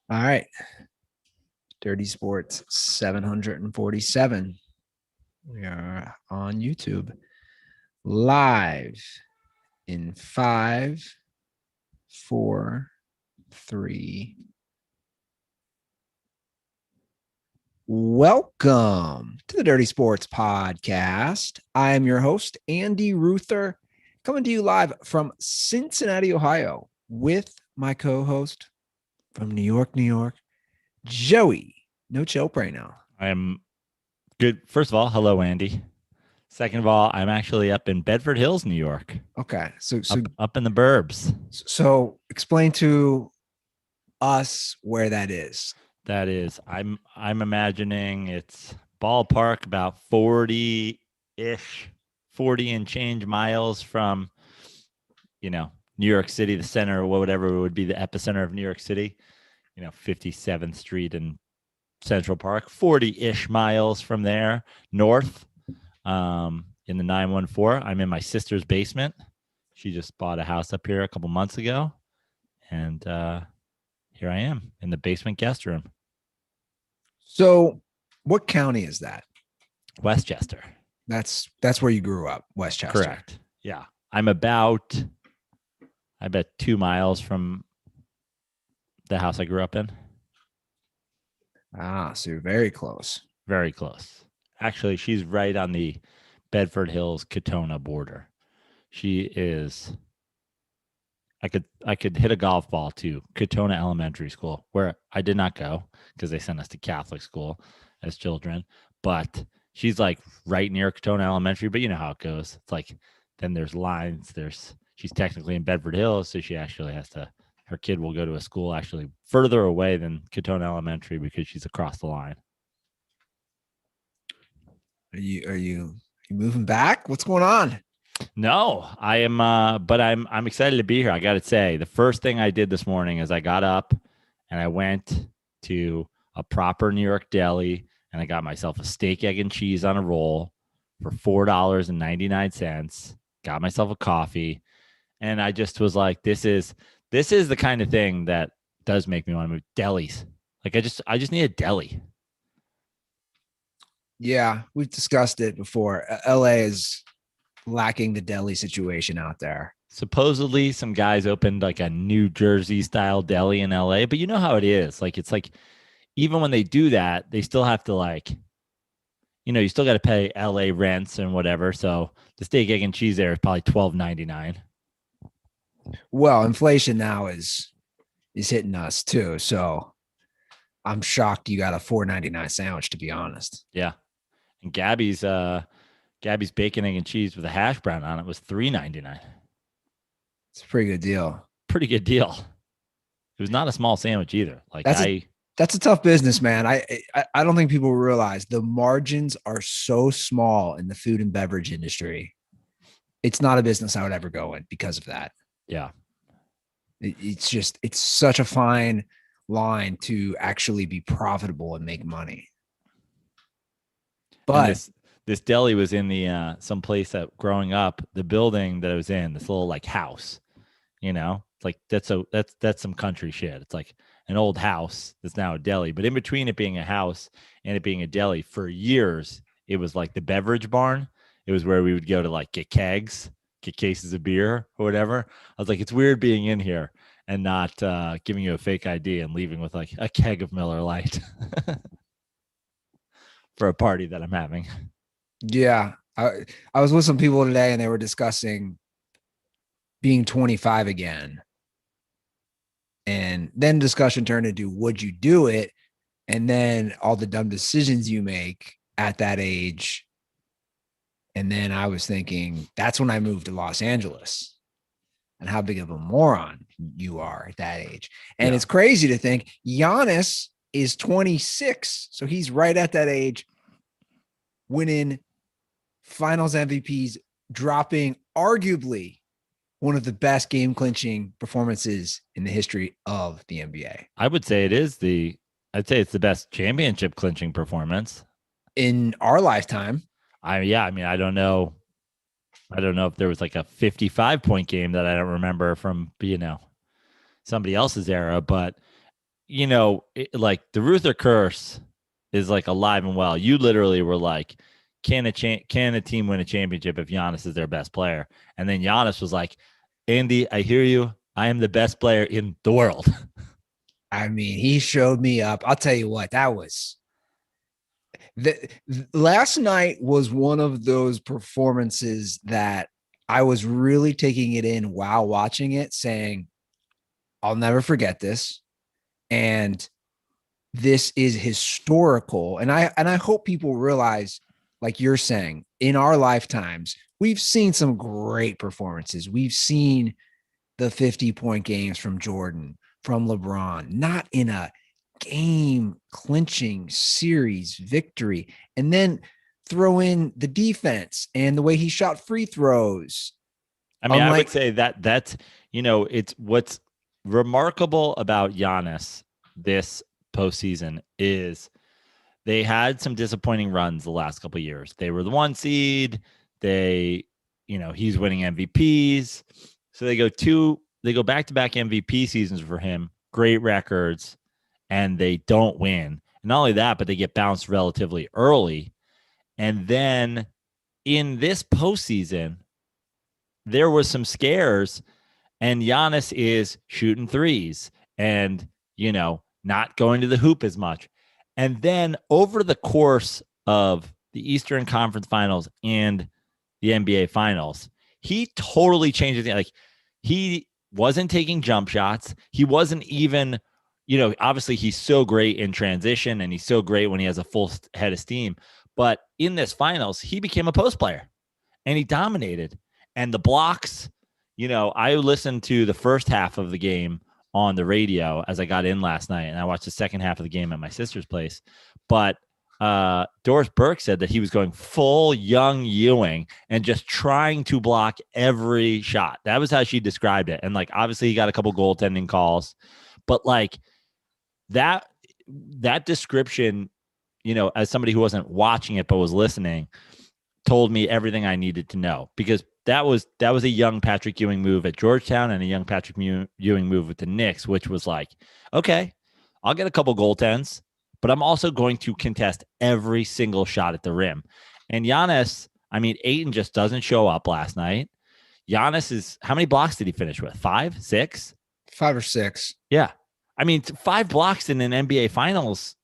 All right. Dirty Sports 747. We are on YouTube live in 5, 4, 3. Welcome to the Dirty Sports Podcast. I am your host, Andy Ruther, coming to you live from Cincinnati, Ohio, with my co-host from New York, Joey. No chill right now. I am good. First of all, hello, Andy. Second of all, I'm actually up in Bedford Hills, New York. Okay, so up in the burbs. So explain to us where that is. That is, I'm imagining it's ballpark about 40-ish, 40 and change miles from, New York City, the center, or whatever would be the epicenter of New York City. 57th Street and Central Park, 40-ish miles from there north. In the 914, I'm in my sister's basement. She just bought a house up here a couple months ago, and here I am in the basement guest room. So, what county is that? Westchester. That's where you grew up, Westchester. Correct. Yeah, I'm about 2 miles from the house I grew up in. So you're very close. Very close. Actually, she's right on the Bedford Hills Katona border. She is. I could hit a golf ball to Katona Elementary School, where I did not go because they sent us to Catholic school as children. But she's like right near Katona Elementary. But you know how it goes. It's like then there's lines. She's technically in Bedford Hills, so she actually has to. Her kid will go to a school actually further away than Katona Elementary because she's across the line. Are you moving back? What's going on? No, I am, but I'm excited to be here. I got to say, the first thing I did this morning is I got up and I went to a proper New York deli and I got myself a steak, egg, and cheese on a roll for $4.99. Got myself a coffee, and I just was like, this is the kind of thing that does make me want to move. Delis, like I just need a deli. Yeah, we've discussed it before. LA is lacking the deli situation out there. Supposedly some guys opened like a New Jersey style deli in LA, but you know how it is. Like, it's like, even when they do that, they still have to you still got to pay LA rents and whatever. So the steak, egg, and cheese there is probably $12.99. Well, inflation now is hitting us too. So I'm shocked you got a $4.99 sandwich, to be honest. Yeah. And Gabby's bacon, egg, and cheese with a hash brown on it was $3.99. It's a pretty good deal. Pretty good deal. It was not a small sandwich either. That's a tough business, man. I don't think people realize the margins are so small in the food and beverage industry. It's not a business I would ever go in because of that. Yeah. It's such a fine line to actually be profitable and make money. But this deli was in the some place that growing up, the building that it was in, this little like house, it's like that's some country shit. It's like an old house that's now a deli, but in between it being a house and it being a deli for years, it was like the beverage barn. It was where we would go to like get kegs, get cases of beer or whatever. I was like, it's weird being in here and not giving you a fake ID and leaving with like a keg of Miller Lite for a party that I'm having. Yeah. I was with some people today and they were discussing being 25 again. And then discussion turned into, would you do it? And then all the dumb decisions you make at that age. And then I was thinking, that's when I moved to Los Angeles and how big of a moron you are at that age. And It's crazy to think Giannis is 26. So he's right at that age, winning finals MVPs, dropping arguably one of the best game clinching performances in the history of the NBA. I would say it's the best championship clinching performance in our lifetime. I don't know if there was like a 55-point game that I don't remember from, somebody else's era, but like the Ruther curse is like alive and well. You literally were like, can a team win a championship if Giannis is their best player? And then Giannis was like, Andy, I hear you. I am the best player in the world. I mean, he showed me up. I'll tell you what, that was last night was one of those performances that I was really taking it in while watching it, saying, I'll never forget this. And this is historical. And I hope people realize, like you're saying, in our lifetimes, we've seen some great performances. We've seen the 50-point games from Jordan, from LeBron, not in a game clinching series victory. And then throw in the defense and the way he shot free throws. I mean, I would say that's, it's what's remarkable about Giannis this postseason is they had some disappointing runs the last couple of years. They were the 1 seed. He's winning MVPs. So they go back-to-back MVP seasons for him, great records, and they don't win. And not only that, but they get bounced relatively early. And then in this postseason, there was some scares, and Giannis is shooting threes and, not going to the hoop as much. And then over the course of the Eastern Conference Finals and the NBA Finals, he totally changed it. Like, he wasn't taking jump shots. He wasn't even, obviously he's so great in transition and he's so great when he has a full head of steam. But in this finals, he became a post player and he dominated. And the blocks, I listened to the first half of the game on the radio as I got in last night, and I watched the second half of the game at my sister's place. But Doris Burke said that he was going full young Ewing and just trying to block every shot. That was how she described it. And like, obviously he got a couple goaltending calls, but like that description, as somebody who wasn't watching it but was listening, told me everything I needed to know, because that was a young Patrick Ewing move at Georgetown and a young Patrick Ewing move with the Knicks, which was like, okay, I'll get a couple goaltends, but I'm also going to contest every single shot at the rim. And Giannis, I mean, Ayton just doesn't show up last night. Giannis how many blocks did he finish with? 5, 6? 5 or 6. Yeah. I mean, 5 blocks in an NBA Finals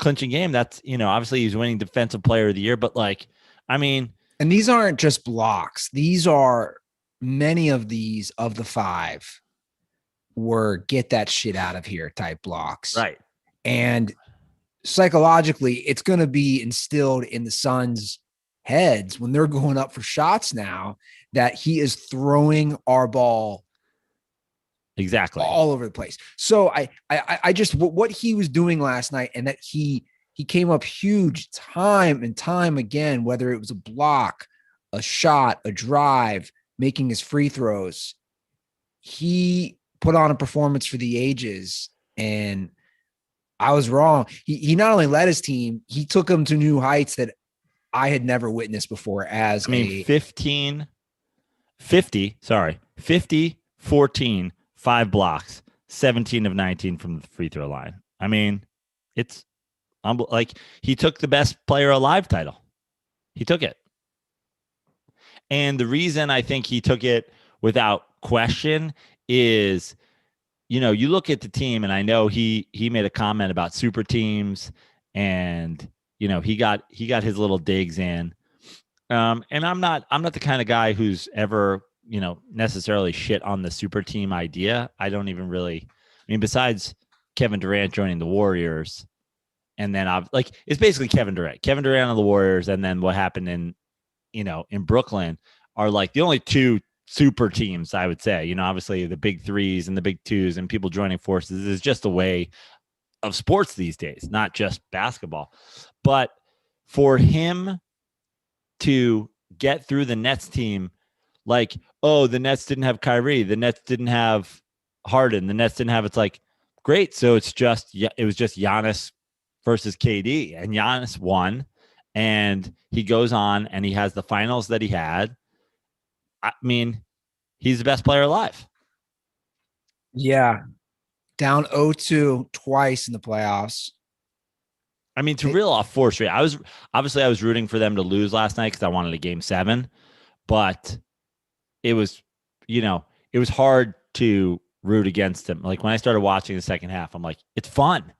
clinching game. That's, obviously he's winning Defensive Player of the Year, but like, I mean, and these aren't just blocks. These are many of these of the 5 were get that shit out of here type blocks. Right. And psychologically, it's going to be instilled in the Suns' heads when they're going up for shots now that he is throwing our ball exactly all over the place. So I just, what he was doing last night, and that he came up huge time and time again, whether it was a block, a shot, a drive, making his free throws. He put on a performance for the ages, and I was wrong. He not only led his team, he took them to new heights that I had never witnessed before. 50, 14, 5 blocks, 17 of 19 from the free throw line. I mean, it's like he took the best player alive title. He took it. And the reason I think he took it without question is, you look at the team, and I know he made a comment about super teams, and he got his little digs in. And I'm not the kind of guy who's ever, necessarily shit on the super team idea. I don't even really, besides Kevin Durant joining the Warriors, and then it's basically Kevin Durant on the Warriors, and then what happened in Brooklyn are like the only 2 super teams, I would say. Obviously the big 3s and the big 2s and people joining forces is just a way of sports these days, not just basketball. But for him to get through the Nets team, like, oh, the Nets didn't have Kyrie, the Nets didn't have Harden, the Nets didn't have, it's like, great. So it was just Giannis versus KD, and Giannis won, and he goes on and he has the finals that he had. I mean, he's the best player alive. Yeah. Down 0-2 twice in the playoffs. I mean, to reel off 4 straight. I was rooting for them to lose last night because I wanted a game 7, but it was, it was hard to root against him. Like when I started watching the second half, I'm like, it's fun,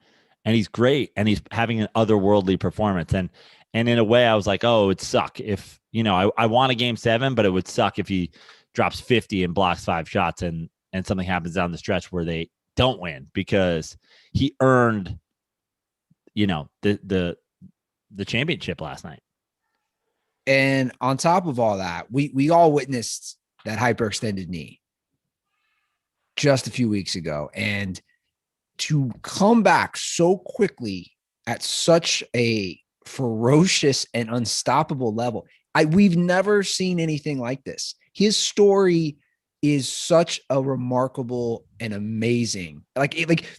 and he's great, and he's having an otherworldly performance. And in a way, I was like, oh, it'd suck if I want a game 7, but it would suck if he drops 50 and blocks 5 shots, and something happens down the stretch where they don't win, because he earned the championship last night. And on top of all that, we all witnessed that hyperextended knee just a few weeks ago, and to come back so quickly at such a ferocious and unstoppable level, we've never seen anything like this. His story is such a remarkable and amazing. Like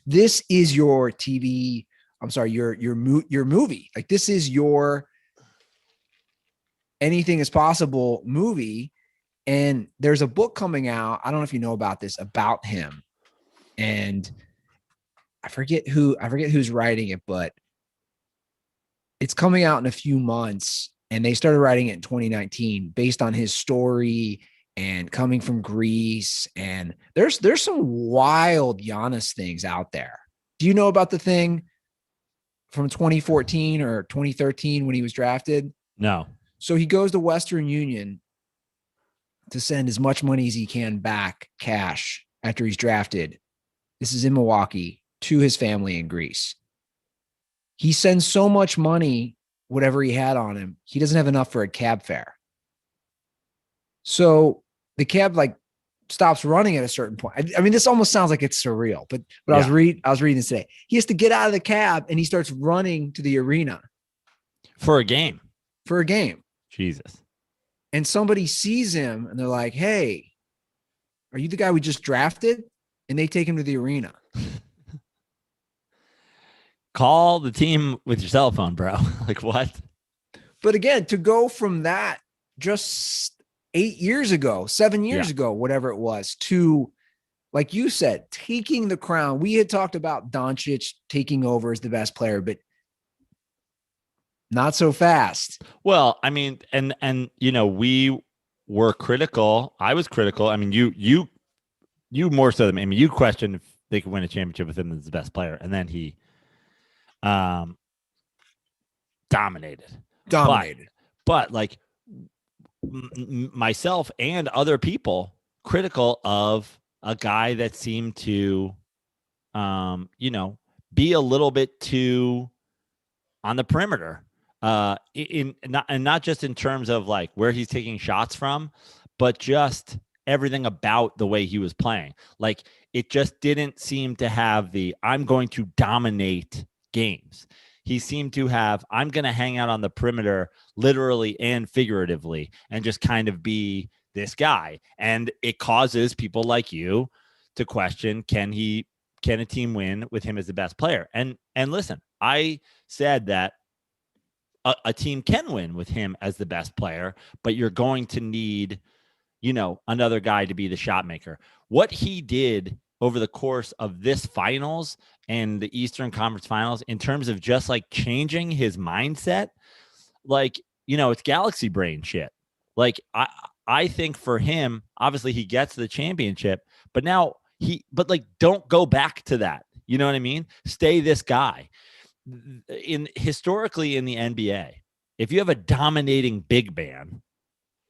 this is your TV. I'm sorry, your movie. Like this is your anything is possible movie. And there's a book coming out. I don't know if you know about this, about him. And I forget who's writing it, but it's coming out in a few months. And they started writing it in 2019 based on his story and coming from Greece. And there's some wild Giannis things out there. Do you know about the thing from 2014 or 2013 when he was drafted? No. So he goes to Western Union to send as much money as he can back, cash, after he's drafted. This is in Milwaukee, to his family in Greece. He sends so much money, whatever he had on him, he doesn't have enough for a cab fare. So the cab stops running at a certain point. I mean, this almost sounds like it's surreal, but yeah. I was reading this today. He has to get out of the cab and he starts running to the arena for a game. Jesus. And somebody sees him and they're like, "Hey, are you the guy we just drafted?" And they take him to the arena. Call the team with your cell phone, bro. Like what? But again, to go from that just 8 years ago, 7 years ago, whatever it was, to, like you said, taking the crown. We had talked about Doncic taking over as the best player, but not so fast. Well, I mean, and we were critical. I was critical. I mean, you more so than me. I mean, you questioned if they could win a championship with him as the best player, and then he dominated. But like myself and other people critical of a guy that seemed to be a little bit too on the perimeter, not just in terms of like where he's taking shots from, but just everything about the way he was playing. Like it just didn't seem to have the I'm going to dominate games. He seemed to have I'm going to hang out on the perimeter literally and figuratively and just kind of be this guy. And it causes people like you to question, can a team win with him as the best player? And listen, I said that a team can win with him as the best player, but you're going to need, another guy to be the shot maker. What he did over the course of this finals and the Eastern Conference Finals in terms of just like changing his mindset, like, it's galaxy brain shit. Like I think for him, obviously he gets the championship, but now don't go back to that. You know what I mean? Stay this guy. Historically in the NBA, if you have a dominating big man,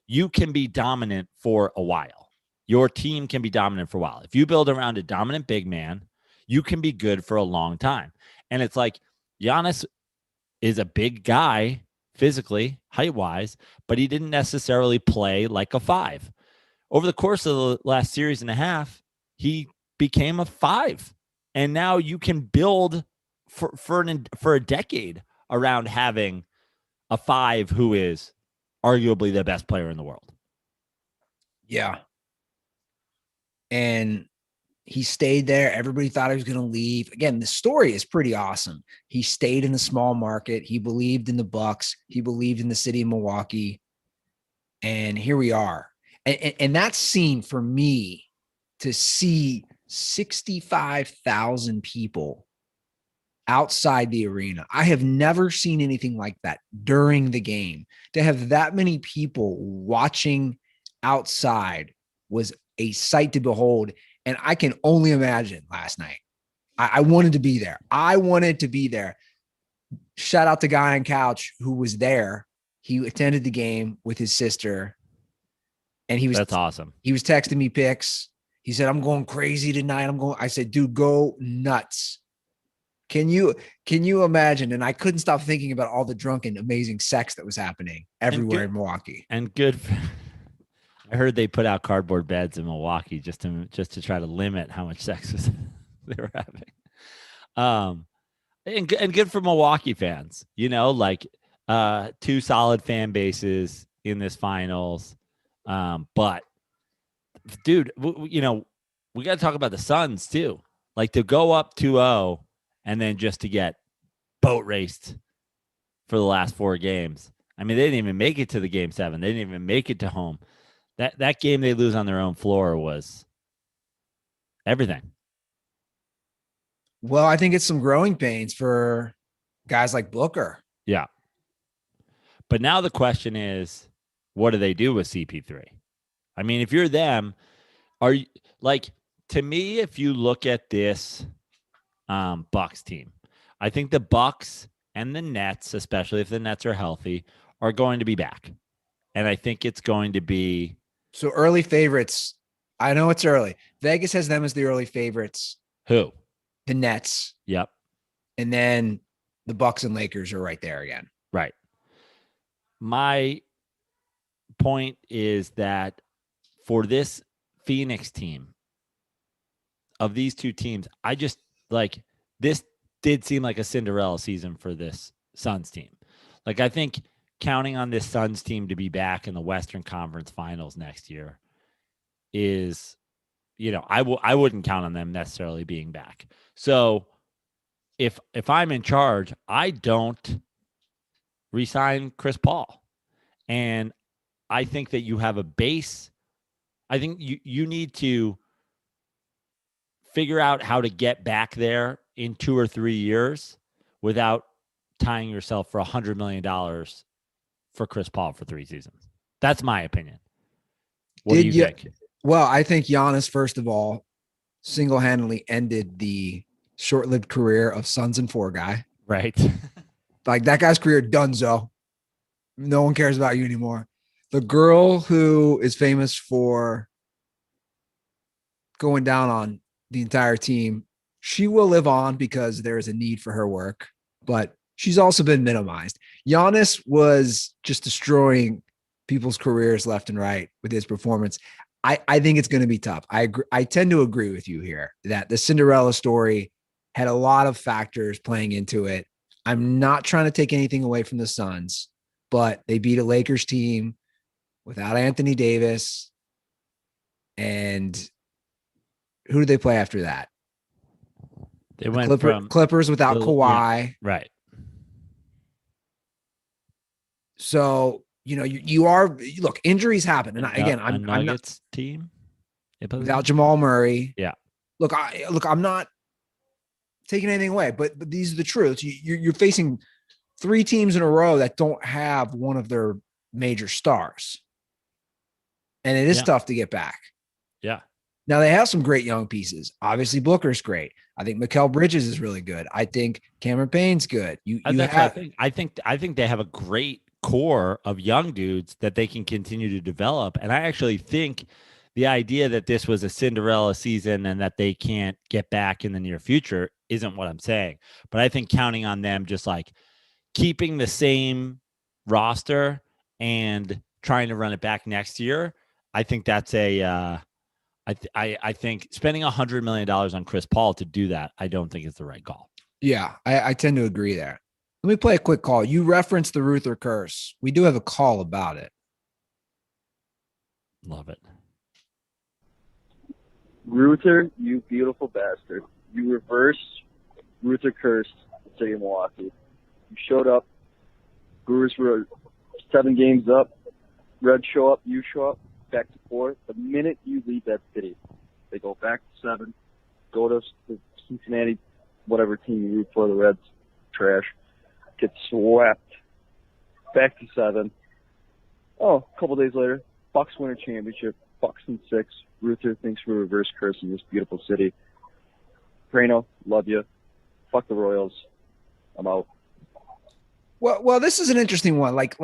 you can be dominant for a while. Your team can be dominant for a while. If you build around a dominant big man, you can be good for a long time. And it's like Giannis is a big guy physically, height-wise, but he didn't necessarily play like a 5. Over the course of the last series and a half, he became a 5. And now you can build for a decade around having a 5 who is arguably the best player in the world. Yeah. And he stayed there. Everybody thought he was going to leave. Again, the story is pretty awesome. He stayed in the small market. He believed in the Bucks. He believed in the city of Milwaukee. And here we are. And that scene for me, to see 65,000 people outside the arena. I have never seen anything like that during the game. To have that many people watching outside was a sight to behold. And I can only imagine last night. I wanted to be there. I wanted to be there. Shout out to guy on couch who was there. He attended the game with his sister. And That's awesome. He was texting me pics. He said, I'm going crazy tonight. I said, dude, go nuts. Can you imagine? And I couldn't stop thinking about all the drunken, amazing sex that was happening everywhere in Milwaukee. And good. I heard they put out cardboard beds in Milwaukee just to try to limit how much sex they were having. And good for Milwaukee fans. Like 2 solid fan bases in this finals. But dude, we got to talk about the Suns too. Like to go up 2-0 and then just to get boat raced for the last 4 games. I mean, they didn't even make it to the game 7. They didn't even make it to home. That game they lose on their own floor was everything. Well, I think it's some growing pains for guys like Booker. Yeah. But now the question is, what do they do with CP3? I mean, if you're them, are you like, to me, if you look at this Bucks team, I think the Bucks and the Nets, especially if the Nets are healthy, are going to be back. And I think it's going to be. So early favorites. I know it's early. Vegas has them as the early favorites. Who? The Nets. Yep. And then the Bucks and Lakers are right there again. Right. My point is that for this Phoenix team, of these 2 teams, I just like this did seem like a Cinderella season for this Suns team. Like, I think counting on this Suns team to be back in the Western Conference Finals next year is, I wouldn't count on them necessarily being back. So if I'm in charge, I don't resign Chris Paul. And I think that you have a base. I think you need to figure out how to get back there in 2 or 3 years without tying yourself for $100 million for Chris Paul for 3 seasons. That's my opinion. What do you think? Well, I think Giannis, first of all, single-handedly ended the short-lived career of Suns and 4 guy. Right. Like, that guy's career donezo. No one cares about you anymore. The girl who is famous for going down on the entire team, she will live on because there is a need for her work, but she's also been minimized. Giannis was just destroying people's careers left and right with his performance. I think it's going to be tough. I tend to agree with you here that the Cinderella story had a lot of factors playing into it. I'm not trying to take anything away from the Suns, but they beat a Lakers team without Anthony Davis. And who did they play after that? They went from Clippers without Kawhi. Yeah, right. So, you are, look, injuries happen. And again, I'm Nuggets not, team without Jamal Murray. Yeah. Look, I'm not taking anything away, but these are the truths. You're facing 3 teams in a row that don't have one of their major stars. And it is tough to get back. Yeah. Now they have some great young pieces. Obviously, Booker's great. I think Mikal Bridges is really good. I think Cameron Payne's good. I think they have a great core of young dudes that they can continue to develop. And I actually think the idea that this was a Cinderella season and that they can't get back in the near future isn't what I'm saying. But I think counting on them just like keeping the same roster and trying to run it back next year, I think that's I think spending $100 million on Chris Paul to do that, I don't think it's the right call. Yeah, I tend to agree there. Let me play a quick call. You referenced the Ruther curse. We do have a call about it. Love it. Ruther, you beautiful bastard. You reversed Ruther curse the city of Milwaukee. You showed up. Brewers were 7 games up. Reds show up. You show up. Back to 4. The minute you leave that city, they go back to 7. Cincinnati, whatever team you root for, the Reds, trash, gets swept. Back to 7. Oh, a couple days later, Bucks win a championship. Bucks in 6. Ruther thinks we're reverse curse in this beautiful city. Prano, love you. Fuck the Royals. I'm out. Well, this is an interesting one. Like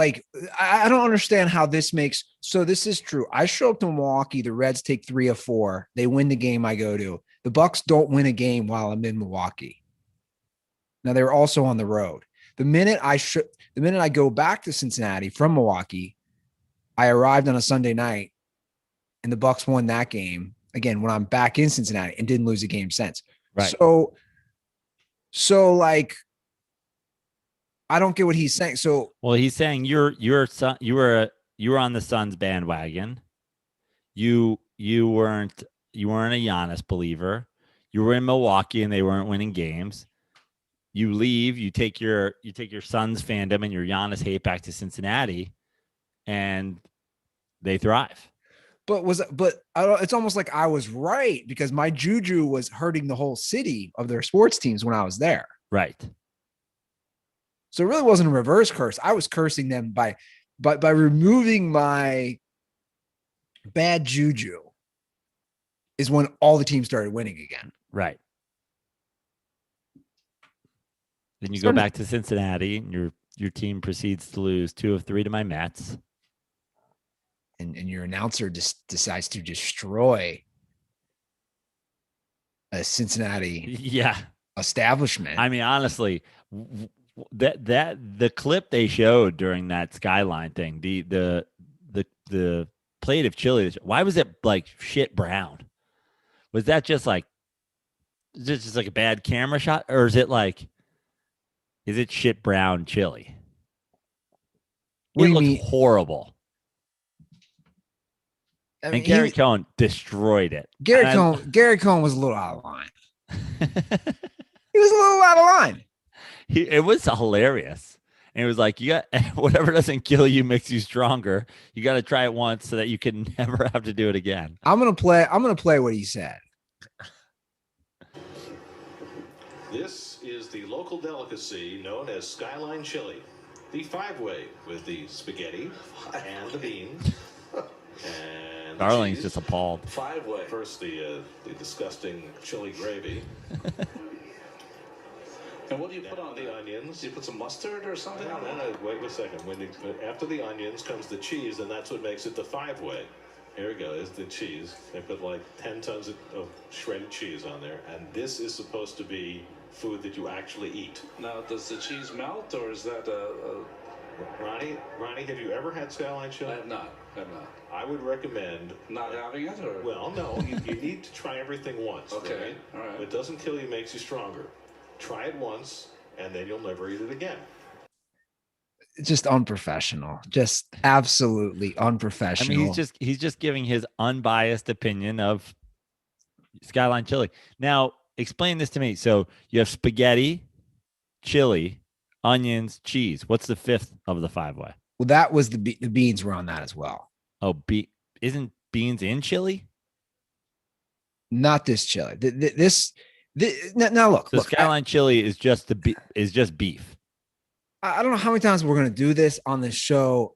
I don't understand how this makes. So this is true. I show up to Milwaukee. The Reds take 3 of 4. They win the game I go to. The Bucks don't win a game while I'm in Milwaukee. Now they're also on the road. The minute I go back to Cincinnati from Milwaukee, I arrived on a Sunday night, and the Bucks won that game again when I'm back in Cincinnati and didn't lose a game since. Right. So like. I don't get what he's saying. So, well, he's saying you were on the Suns bandwagon. You weren't a Giannis believer. You were in Milwaukee and they weren't winning games. You leave. You take your Suns fandom and your Giannis hate back to Cincinnati, and they thrive. It's almost like I was right because my juju was hurting the whole city of their sports teams when I was there. Right. So it really wasn't a reverse curse. I was cursing them by removing my bad juju is when all the teams started winning again. Right. Then you go back to Cincinnati and your team proceeds to lose 2 of 3 to my Mets. And your announcer just decides to destroy a Cincinnati establishment. I mean, honestly, that the clip they showed during that Skyline thing, the plate of chili, why was it like shit brown? Was that just like a bad camera shot, or is it shit brown chili? It looks horrible. I mean, Gary Cohen destroyed it. Gary Cohen was a little out of line. He was a little out of line. It was hilarious. And it was like, you got whatever doesn't kill you makes you stronger. You got to try it once so that you can never have to do it again. I'm gonna play what he said. This is the local delicacy known as Skyline Chili, the 5-way with the spaghetti and the beans. And Darling's just appalled. 5-way. First, the disgusting chili gravy. And what do you put on the onions? Do you put some mustard or something? No, wait a second. After the onions comes the cheese, and that's what makes it the 5-way. Here we go. There's the cheese. They put like 10 tons of shredded cheese on there, and this is supposed to be food that you actually eat. Now, does the cheese melt, or is that Ronnie, have you ever had Skyline Chili? I have not. I would recommend not having it, or well, no. you need to try everything once. Okay, all right. What doesn't kill you makes you stronger. Try it once, and then you'll never eat it again. Just unprofessional. Just absolutely unprofessional. I mean, he's just giving his unbiased opinion of Skyline Chili. Now, explain this to me. So you have spaghetti, chili, onions, cheese. What's the 5th of the 5-way? Well, that was the beans were on that as well. Oh, isn't beans in chili? Not this chili. Now look. So Skyline Chili is just beef. I don't know how many times we're going to do this on this show.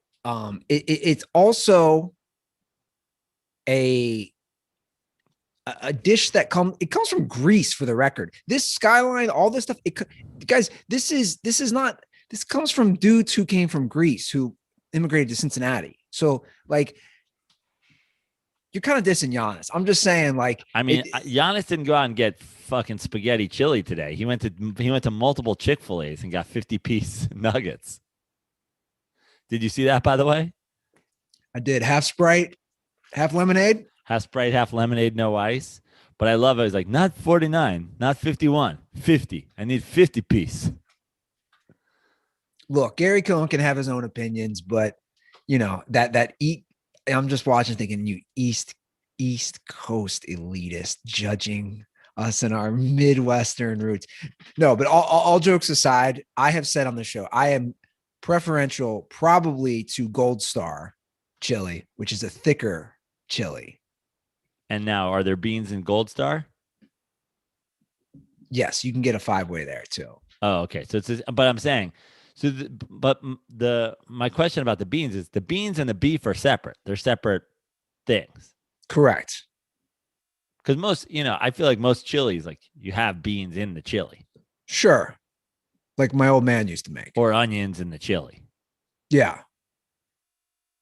It's also a dish that comes from Greece, for the record. This Skyline, all this stuff, guys, this comes from dudes who came from Greece who immigrated to Cincinnati. So like, you're kind of dissing Giannis. I'm just saying, like, I mean, Giannis didn't go out and get fucking spaghetti chili today. He went to multiple Chick-fil-A's and got 50-piece nuggets. Did you see that, by the way? I did. Half Sprite, half lemonade. Half Sprite, half lemonade, no ice. But I love it. It's like, not 49, not 51, 50. I need 50-piece. Look, Gary Cohen can have his own opinions, but you know that eat. I'm just watching, thinking, you East Coast elitist judging us in our Midwestern roots. No, but all jokes aside, I have said on the show, I am preferential probably to Gold Star chili, which is a thicker chili. And now, are there beans in Gold Star? Yes, you can get a 5-way there too. Oh, okay. So but I'm saying, my question about the beans is the beans and the beef are separate. They're separate things. Correct. Because most, I feel like most chilies, like you have beans in the chili Sure. Like my old man used to make. or onions in the chili. Yeah.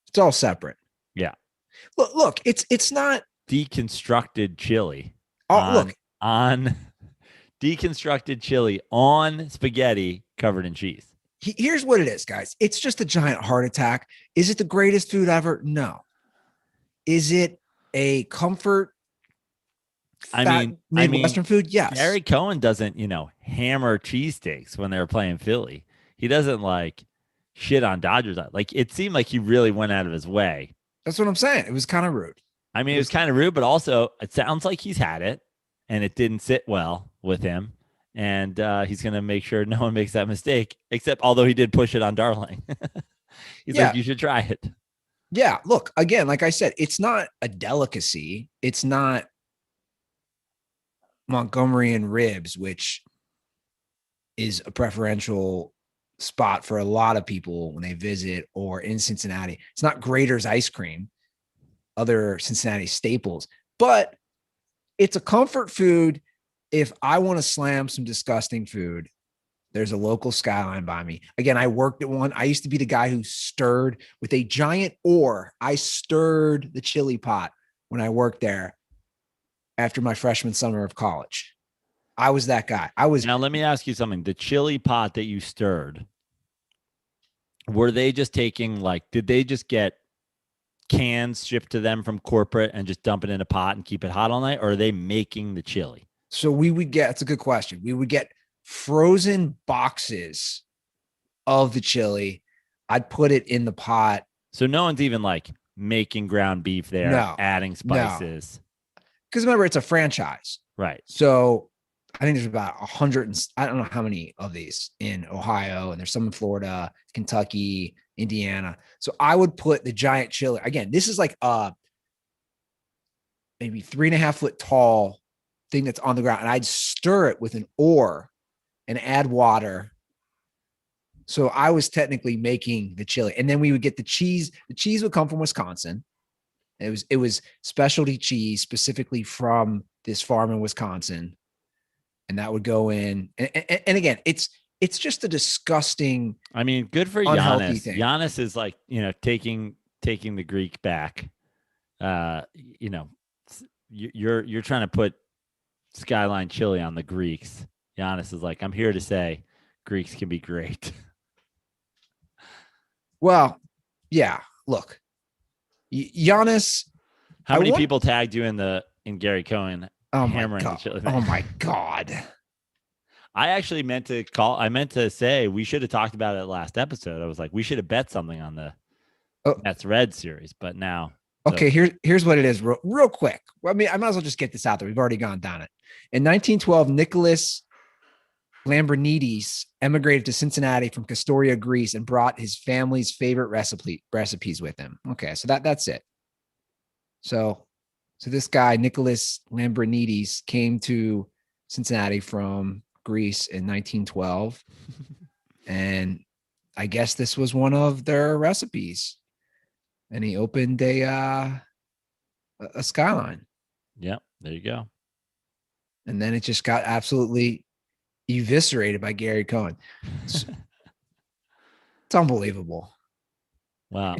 It's all separate. Yeah. Look, it's not Deconstructed chili. oh, on deconstructed chili on spaghetti covered in cheese. Here's what it is, guys. It's just a giant heart attack. Is it the greatest food ever? No. Is it a comfort? Western food? Yes. Gary Cohen doesn't, hammer cheesesteaks when they were playing Philly. He doesn't like shit on Dodgers. Like it seemed like he really went out of his way. That's what I'm saying. It was kind of rude. I mean, it was kind of rude, but also it sounds like he's had it and it didn't sit well with him. And he's going to make sure no one makes that mistake, except although he did push it on Darling. He's like, you should try it. Yeah. Look, again, like I said, it's not a delicacy. It's not Montgomery and ribs, which is a preferential spot for a lot of people when they visit or in Cincinnati. It's not Grater's ice cream, other Cincinnati staples, but it's a comfort food. If I want to slam some disgusting food, there's a local Skyline by me. Again, I worked at one. I used to be the guy who stirred with a giant oar. I stirred the chili pot when I worked there after my freshman summer of college. I was that guy. Now, let me ask you something. The chili pot that you stirred, were they just taking did they just get cans shipped to them from corporate and just dump it in a pot and keep it hot all night? Or are they making the chili? So we would get, it's a good question. We would get frozen boxes of the chili. I'd put it in the pot. So no one's even making ground beef there, adding spices. Because remember, it's a franchise. Right. So I think there's about 100 and I don't know how many of these in Ohio, and there's some in Florida, Kentucky, Indiana. So I would put the giant chili. Again, this is like maybe 3.5 foot tall thing that's on the ground, and I'd stir it with an oar and add water. So I was technically making the chili, and then we would get the cheese. The cheese would come from Wisconsin. It was specialty cheese specifically from this farm in Wisconsin. And that would go in. And again, it's just a disgusting. I mean, good for Giannis. Thing. Giannis is taking the Greek back. You're trying to put Skyline Chili on the Greeks. Giannis is like, I'm here to say Greeks can be great. Well, yeah. Look, Giannis. How many people tagged you in Gary Cohen? Oh hammering my the chili? Oh my God. I actually meant to say we should have talked about it last episode. I was like, we should have bet something on the Mets Red series, but now. Okay, here's what it is real quick. Well, I mean, I might as well just get this out there. We've already gone down it. In 1912, Nicholas Lambrinidis emigrated to Cincinnati from Castoria, Greece, and brought his family's favorite recipes with him. Okay, so that's it. So this guy, Nicholas Lambrinidis, came to Cincinnati from Greece in 1912. And I guess this was one of their recipes. And he opened a Skyline. Yep, there you go. And then it just got absolutely eviscerated by Gary Cohen. It's unbelievable. Wow.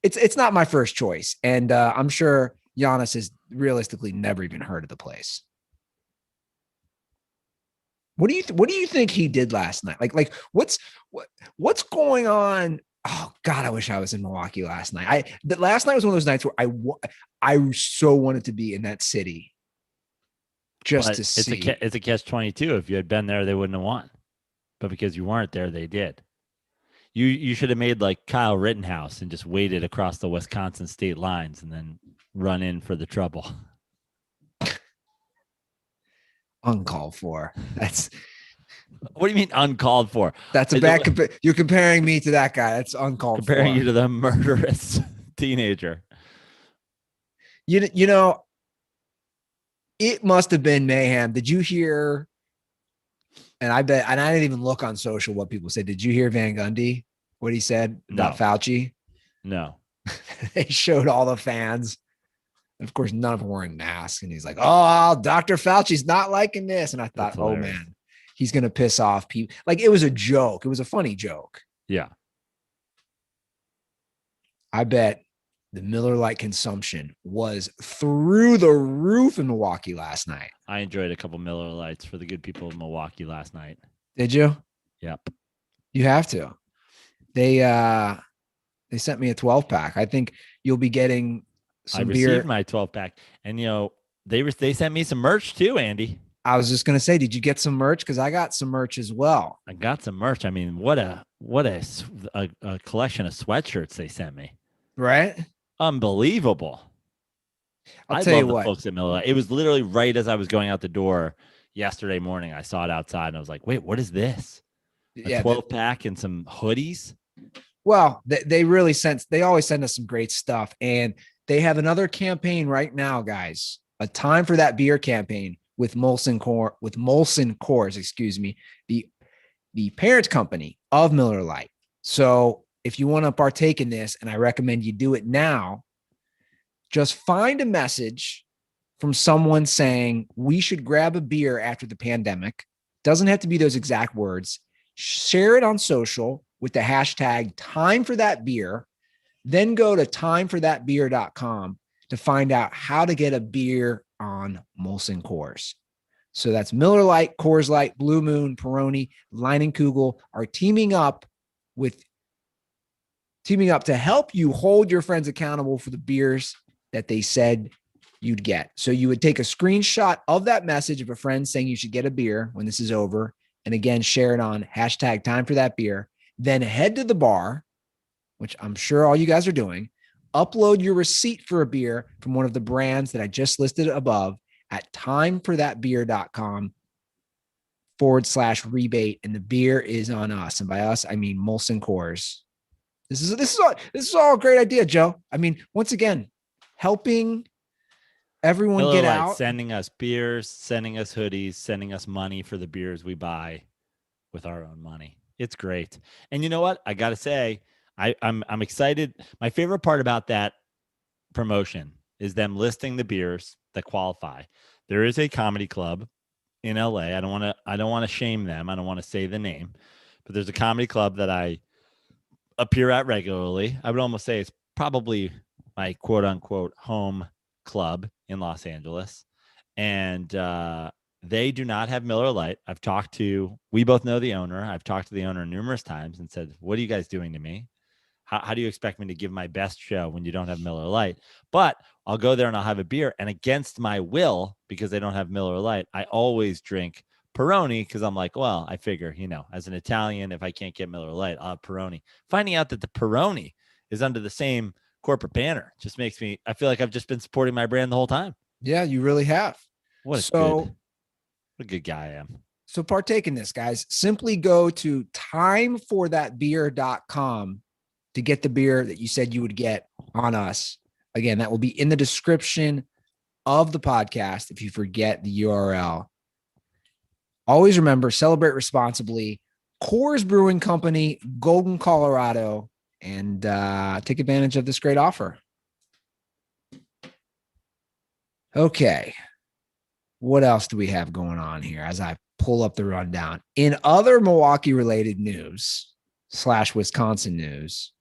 It's not my first choice. And I'm sure Giannis has realistically never even heard of the place. What do you think he did last night? Like what's going on? Oh God, I wish I was in Milwaukee last night. Last night was one of those nights where I so wanted to be in that city to see. It's a catch-22. If you had been there, they wouldn't have won. But because you weren't there, they did. You should have made like Kyle Rittenhouse and just waited across the Wisconsin state lines and then run in for the trouble. Uncalled for. What do you mean uncalled for? That's a bad. You're comparing me to that guy. That's uncalled for. Comparing you to the murderous teenager. You know, it must have been mayhem. Did you hear And I bet, and I didn't even look on social what people said. Did you hear Van Gundy, what he said about Fauci? No. They showed all the fans. And of course, none of them wearing masks. And he's like, oh, Dr. Fauci's not liking this. And I thought, oh man, he's going to piss off people. Like, it was a joke. It was a funny joke. Yeah. I bet the Miller Lite consumption was through the roof in Milwaukee last night. I enjoyed a couple Miller Lights for the good people of Milwaukee last night. Did you? Yep. You have to. They sent me a 12-pack. I think you'll be getting some beer. I received my 12-pack, and they sent me some merch too, Andy. I was just gonna say, did you get some merch? Because I got some merch as well. I got some merch. I mean, what a collection of sweatshirts they sent me. Right? Unbelievable. I'll tell you what, folks at Miller Lite. It was literally right as I was going out the door yesterday morning. I saw it outside, and I was like, "Wait, what is this? A 12-pack and some hoodies?" Well, they really they always send us some great stuff, and they have another campaign right now, guys. A time for that beer campaign with Molson Coors, excuse me, the parent company of Miller Lite. So if you want to partake in this, and I recommend you do it now, just find a message from someone saying we should grab a beer after the pandemic. Doesn't have to be those exact words. Share it on social with the hashtag time for that beer. Then go to timeforthatbeer.com to find out how to get a beer on Molson Coors. So that's Miller Lite, Coors Light, Blue Moon, Peroni, Leinenkugel are teaming up to help you hold your friends accountable for the beers that they said you'd get. So you would take a screenshot of that message of a friend saying you should get a beer when this is over. And again, share it on hashtag time for that beer. Then head to the bar, which I'm sure all you guys are doing. Upload your receipt for a beer from one of the brands that I just listed above at timeforthatbeer.com/rebate. And the beer is on us. And by us, I mean Molson Coors. This is all a great idea, Joe. I mean, once again, helping everyone Miller get Lite out. Sending us beers, sending us hoodies, sending us money for the beers we buy with our own money. It's great. And you know what? I got to say, I'm excited. My favorite part about that promotion is them listing the beers that qualify. There is a comedy club in LA. I don't want to shame them. I don't want to say the name, but there's a comedy club that I appear at regularly. I would almost say it's probably my quote unquote home club in Los Angeles. And they do not have Miller Lite. We both know the owner. I've talked to the owner numerous times and said, what are you guys doing to me? How do you expect me to give my best show when you don't have Miller Lite? But I'll go there and I'll have a beer. And against my will, because they don't have Miller Lite, I always drink Peroni because I'm like, well, I figure, as an Italian, if I can't get Miller Lite, I'll have Peroni. Finding out that the Peroni is under the same corporate banner just makes me, I feel like I've just been supporting my brand the whole time. Yeah, you really have. What a good guy I am. So partake in this, guys. Simply go to timeforthatbeer.com to get the beer that you said you would get on us. Again, that will be in the description of the podcast if you forget the URL. Always remember, celebrate responsibly. Coors Brewing Company, Golden, Colorado, and take advantage of this great offer. Okay. What else do we have going on here as I pull up the rundown? In other Milwaukee-related news / Wisconsin news,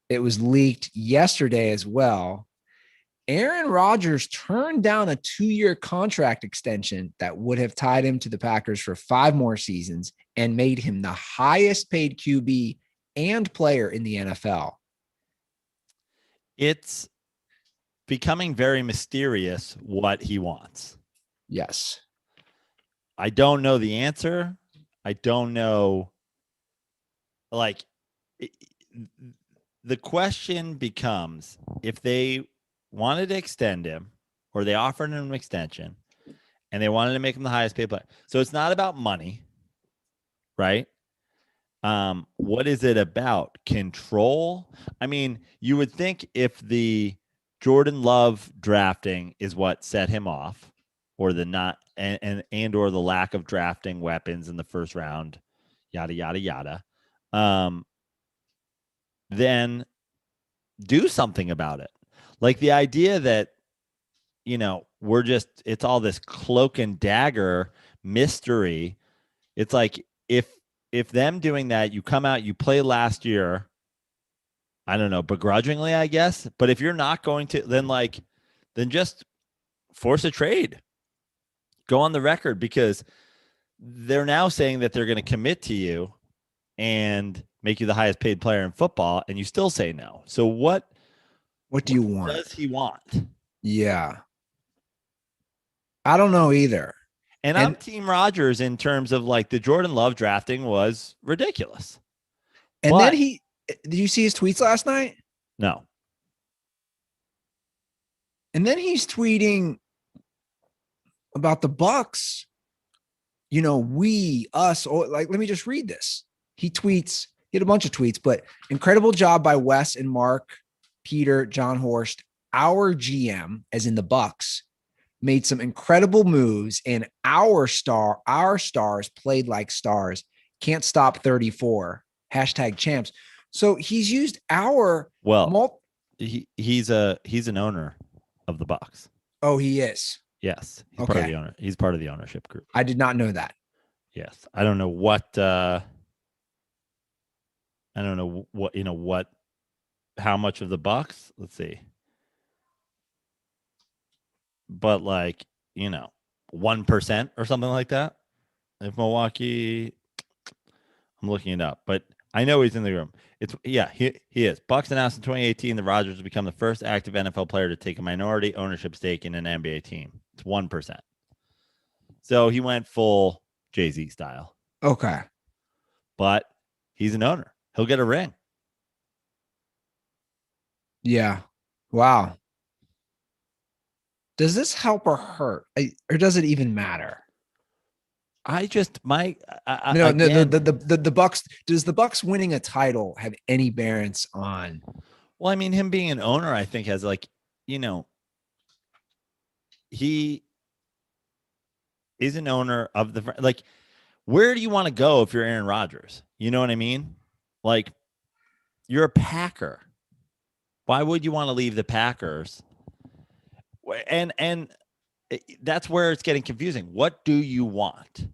it was leaked yesterday as well. Aaron Rodgers turned down a 2-year contract extension that would have tied him to the Packers for 5 more seasons and made him the highest paid QB and player in the NFL. It's becoming very mysterious what he wants. Yes. I don't know the answer. I don't know. The question becomes, if they wanted to extend him or they offered him an extension and they wanted to make him the highest paid player. So it's not about money, right? What is it about? Control? I mean, you would think if the Jordan Love drafting is what set him off, or the not and or the lack of drafting weapons in the first round, yada yada yada, then do something about it. Like the idea that, it's all this cloak and dagger mystery. It's like if them doing that, you come out, you play last year, I don't know, begrudgingly, I guess. But if you're not going to, then just force a trade. Go on the record, because they're now saying that they're going to commit to you and make you the highest paid player in football, and you still say no. So what do you want? Does he want? Yeah. I don't know either. And I'm Team Rodgers in terms of like the Jordan Love drafting was ridiculous. And then did you see his tweets last night? No. And then he's tweeting about the Bucks. We, us, or like, let me just read this. He tweets, he had a bunch of tweets, but incredible job by Wes and Mark, Peter, John Horst, our GM, as in the Bucks, made some incredible moves, and our stars played like stars. Can't stop 34. #champs. So he's used our he's an owner of the Bucks. Oh, he is. Yes, he's part of the owner. He's part of the ownership group. I did not know that. Yes, I don't know what. How much of the Bucks? Let's see. But 1% or something like that. If Milwaukee, I'm looking it up, but I know he's in the room. He is. Bucks announced in 2018 the Rodgers would become the first active NFL player to take a minority ownership stake in an NBA team. It's 1%. So he went full Jay-Z style. Okay. But he's an owner. He'll get a ring. Yeah. Wow. Does this help or hurt? Or does it even matter? The Bucks. Does the Bucks winning a title have any bearance on? Well, I mean, him being an owner, I think has he is an owner of the where do you want to go if you're Aaron Rodgers? You know what I mean? Like, you're a Packer. Why would you want to leave the Packers? And that's where it's getting confusing. What do you want?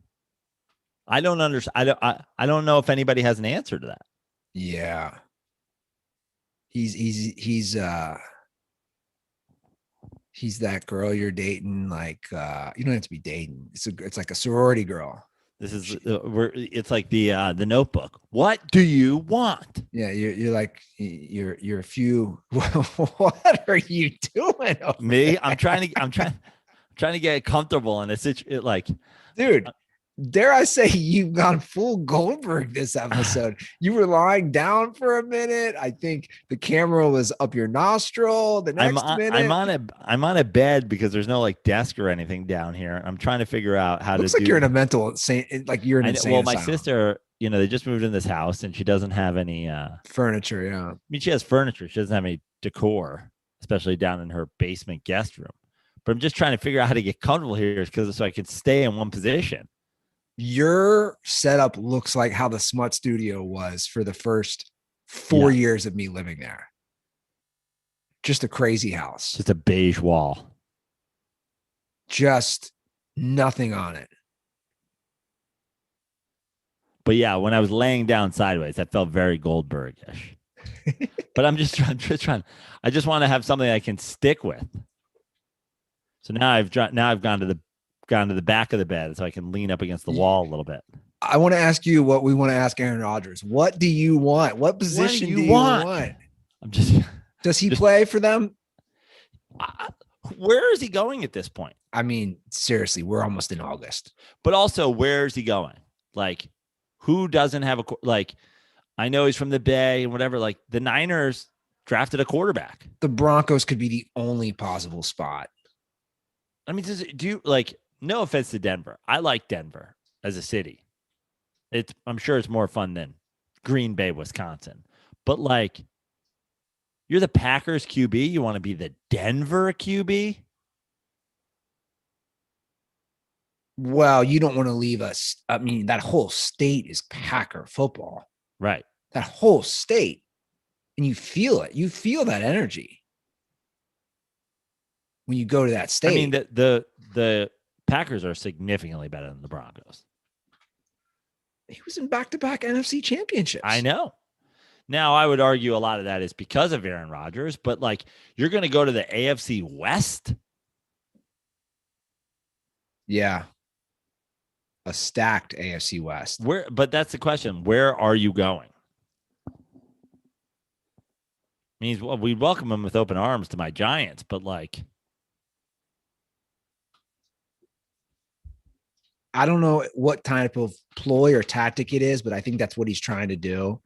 I don't understand. I don't know if anybody has an answer to that. Yeah. He's that girl you're dating. Like, you don't have to be dating. It's like a sorority girl. This is it's like the Notebook. What do you want? Yeah, you're like you're a few. What are you doing? Me? I'm trying to get comfortable in this. Dude, dare I say you've gone full Goldberg this episode. You were lying down for a minute. I think the camera was up your nostril. The next minute, I'm on a bed because there's no desk or anything down here. I'm trying to figure out how Looks to. Like you're in a mental insane. Like you're in insane. Well, my asylum. sister, they just moved in this house and she doesn't have any furniture. Yeah, I mean, she has furniture. She doesn't have any decor, especially down in her basement guest room. But I'm just trying to figure out how to get comfortable here so I can stay in one position. Your setup looks like how the Smut Studio was for the first 4 years of me living there. Just a crazy house. Just a beige wall. Just nothing on it. But yeah, when I was laying down sideways, that felt very Goldberg-ish. But I'm just trying. I just want to have something I can stick with. So now I've gone to the back of the bed so I can lean up against the wall a little bit. I want to ask you what we want to ask Aaron Rodgers. What do you want? What position do you want? Does he play for them? Where is he going at this point? I mean, seriously, we're almost in August. But also, where is he going? Who doesn't have I know he's from the Bay and whatever. The Niners drafted a quarterback. The Broncos could be the only possible spot. I mean, no offense to Denver. I like Denver as a city. I'm sure it's more fun than Green Bay, Wisconsin. But you're the Packers QB. You want to be the Denver QB? Well, you don't want to leave us. I mean, that whole state is Packer football. Right. That whole state. And you feel it. You feel that energy when you go to that state. I mean, the Packers are significantly better than the Broncos. He was in back-to-back NFC championships. I know. Now, I would argue a lot of that is because of Aaron Rodgers, but like you're going to go to the AFC West. Yeah. A stacked AFC West. But that's the question. Where are you going? Means we welcome him with open arms to my Giants, but like, I don't know what type of ploy or tactic it is, but I think that's what he's trying to do.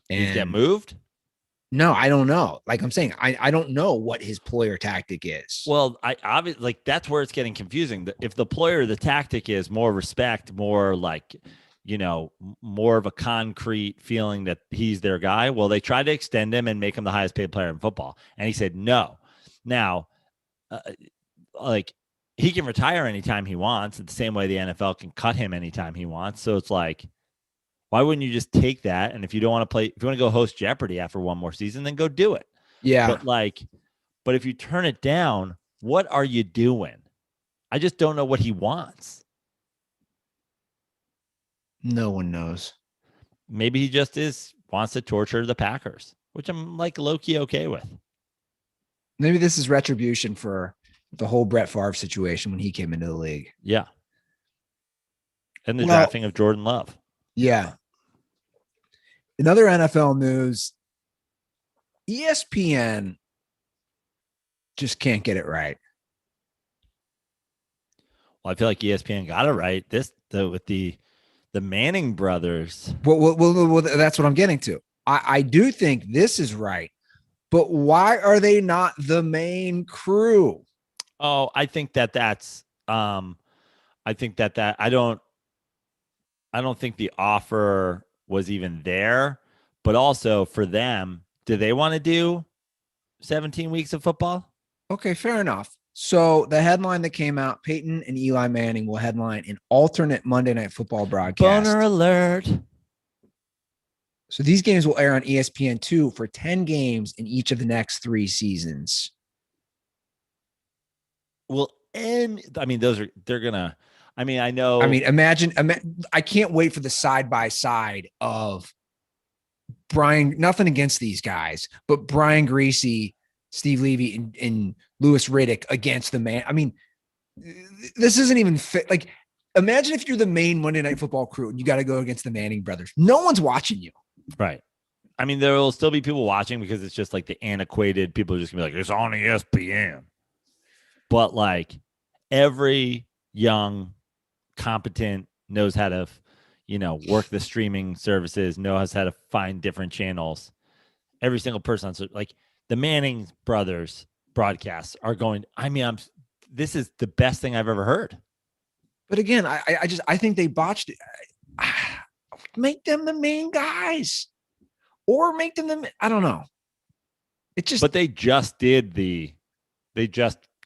And he's get moved? No, I don't know. Like I'm saying, I don't know what his ploy or tactic is. Well, I obviously like that's where it's getting confusing. If the ploy or the tactic is more respect, more like, you know, more of a concrete feeling that he's their guy. Well, they tried to extend him and make him the highest paid player in football. And he said, no. Now, like he can retire anytime he wants. The same way the NFL can cut him anytime he wants. So it's like, why wouldn't you just take that? And if you don't want to play, if you want to go host Jeopardy after one more season, then go do it. Yeah. But if you turn it down, what are you doing? I just don't know what he wants. No one knows. Maybe he just wants to torture the Packers, which I'm like low-key okay with. Maybe this is retribution for the whole Brett Favre situation when he came into the league. Yeah. And the drafting of Jordan Love. Yeah. Another NFL news, ESPN just can't get it right. Well, I feel like ESPN got it right. With the Manning brothers. Well, that's what I'm getting to. I do think this is right, but why are they not the main crew? Oh, I think that's I don't think the offer was even there, but also for them, do they want to do 17 weeks of football? Okay, fair enough. So the headline that came out, Peyton and Eli Manning will headline an alternate Monday Night Football broadcast. Boner alert. So these games will air on ESPN2 for 10 games in each of the next 3 seasons. Well, and I mean, they're gonna. I mean, I know. I mean, imagine. I can't wait for the side by side of Brian. Nothing against these guys, but Brian Greasy, Steve Levy, and Louis Riddick against the man. I mean, this isn't even fit. Like, imagine if you're the main Monday Night Football crew and you got to go against the Manning brothers. No one's watching you. Right. I mean, there will still be people watching because it's just like the antiquated people are just gonna be like, it's on ESPN. But like every young, competent knows how to, work the streaming services, knows how to find different channels. Every single person, like the Manning brothers broadcasts are going. I mean, this is the best thing I've ever heard. But again, I think they botched it. Make them the main guys, or make them I don't know. But they just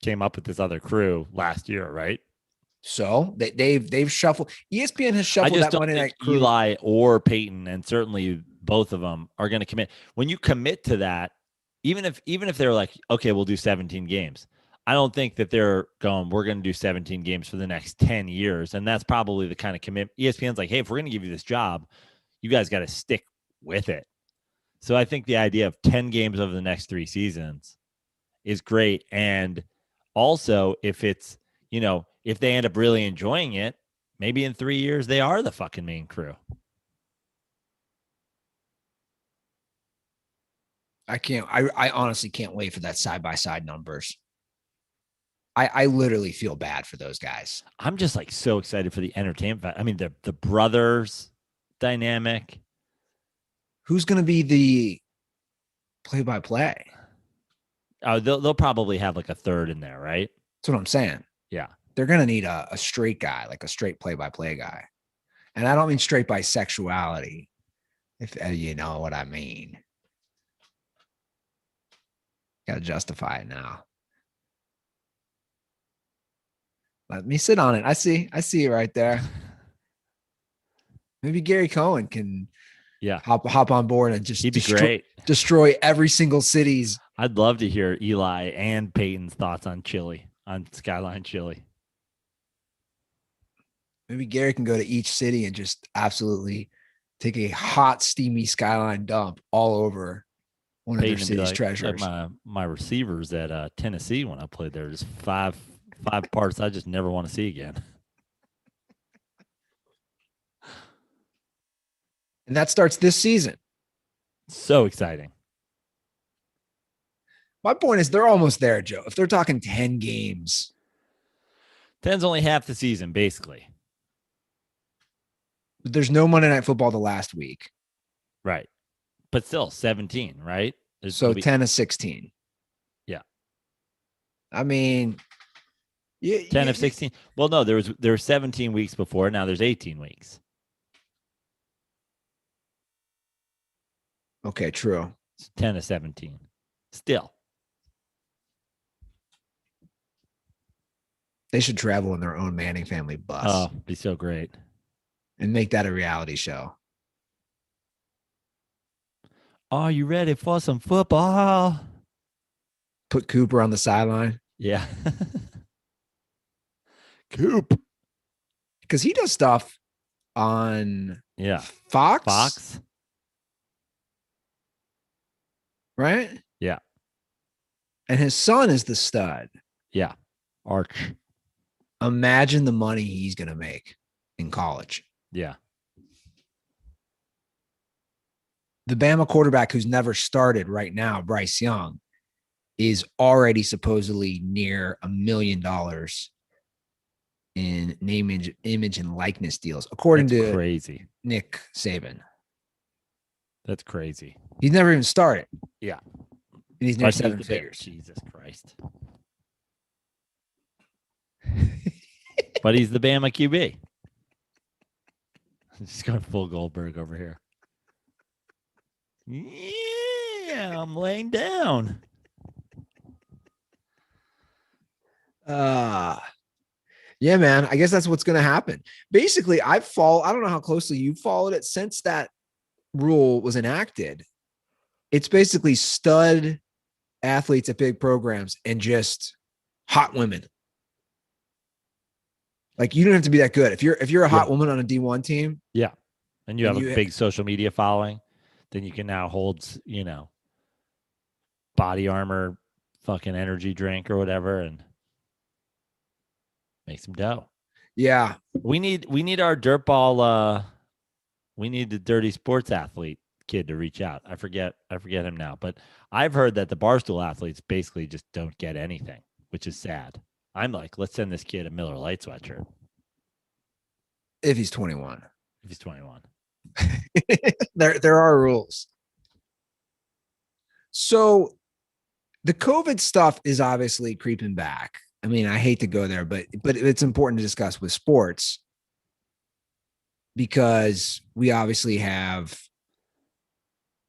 came up with this other crew last year, right? So they've shuffled. ESPN has shuffled. I just that don't Monday think night crew. Eli or Peyton, and certainly both of them, are going to commit. When you commit to that, even if they're like, okay, we'll do 17 games, I don't think that they're going, we're going to do 17 games for the next 10 years. And that's probably the kind of commitment. ESPN's like, hey, if we're going to give you this job, you guys got to stick with it. So I think the idea of 10 games over the next 3 seasons is great. And also, if it's, if they end up really enjoying it, maybe in 3 years, they are the fucking main crew. I honestly can't wait for that side-by-side numbers. I literally feel bad for those guys. I'm just like so excited for the entertainment. I mean, the brothers dynamic. Who's going to be the play-by-play? Oh, they'll probably have like a third in there, right? That's what I'm saying. Yeah. They're going to need a straight guy, like a straight play-by-play guy. And I don't mean straight by sexuality, if you know what I mean. Got to justify it now. Let me sit on it. I see it right there. Maybe Gary Cohen can hop on board and just he'd be great. Destroy every single city's. I'd love to hear Eli and Peyton's thoughts on chili, on Skyline Chili. Maybe Gary can go to each city and just absolutely take a hot, steamy Skyline dump all over one of their city's treasures. Like my receivers at Tennessee when I played there, just five parts I just never want to see again. And that starts this season. So exciting. My point is they're almost there, Joe. If they're talking 10 games. 10's only half the season, basically. There's no Monday Night Football the last week. Right. But still 17, right? So 10 of 16. Yeah. I mean, 10 of 16. Well, no, there were 17 weeks before. Now there's 18 weeks. Okay, true. It's 10 of 17. Still. They should travel in their own Manning family bus. Oh, be so great. And make that a reality show. Are you ready for some football? Put Cooper on the sideline. Yeah. Coop. Because he does stuff on Fox. Fox. Right? Yeah. And his son is the stud. Yeah. Arch. Imagine the money he's going to make in college. Yeah. The Bama quarterback who's never started right now, Bryce Young, is already supposedly near $1 million in name, image, and likeness deals, according to crazy Nick Saban. That's crazy. He's never even started. Yeah. And he's near 7 figures. Jesus Christ. But he's the Bama QB. Just going full Goldberg over here. Yeah, I'm laying down. Yeah, man. I guess that's what's going to happen. Basically, I don't know how closely you followed it since that rule was enacted. It's basically stud athletes at big programs and just hot women. Like, you don't have to be that good. If you're a hot woman on a D1 team. Yeah. And you have a big social media following, then you can now hold, Body Armor fucking energy drink or whatever and make some dough. Yeah. We need our DirtBall we need the dirty sports athlete kid to reach out. I forget him now, but I've heard that the Barstool athletes basically just don't get anything, which is sad. I'm like, let's send this kid a Miller Lite sweatshirt. If he's 21. If he's 21. There are rules. So the COVID stuff is obviously creeping back. I mean, I hate to go there, but it's important to discuss with sports because we obviously have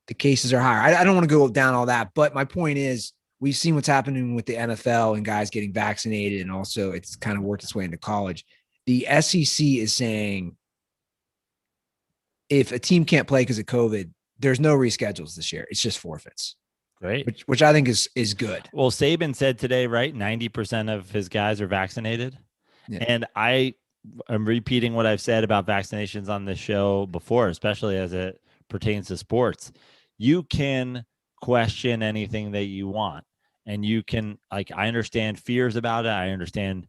the cases are higher. I don't want to go down all that, but my point is we've seen what's happening with the NFL and guys getting vaccinated, and also it's kind of worked its way into college. The SEC is saying if a team can't play because of COVID, there's no reschedules this year. It's just forfeits. Great. Which I think is good. Well, Saban said today, right? 90% of his guys are vaccinated. Yeah. And I'm repeating what I've said about vaccinations on this show before, especially as it pertains to sports. You can question anything that you want. And you can, I understand fears about it. I understand,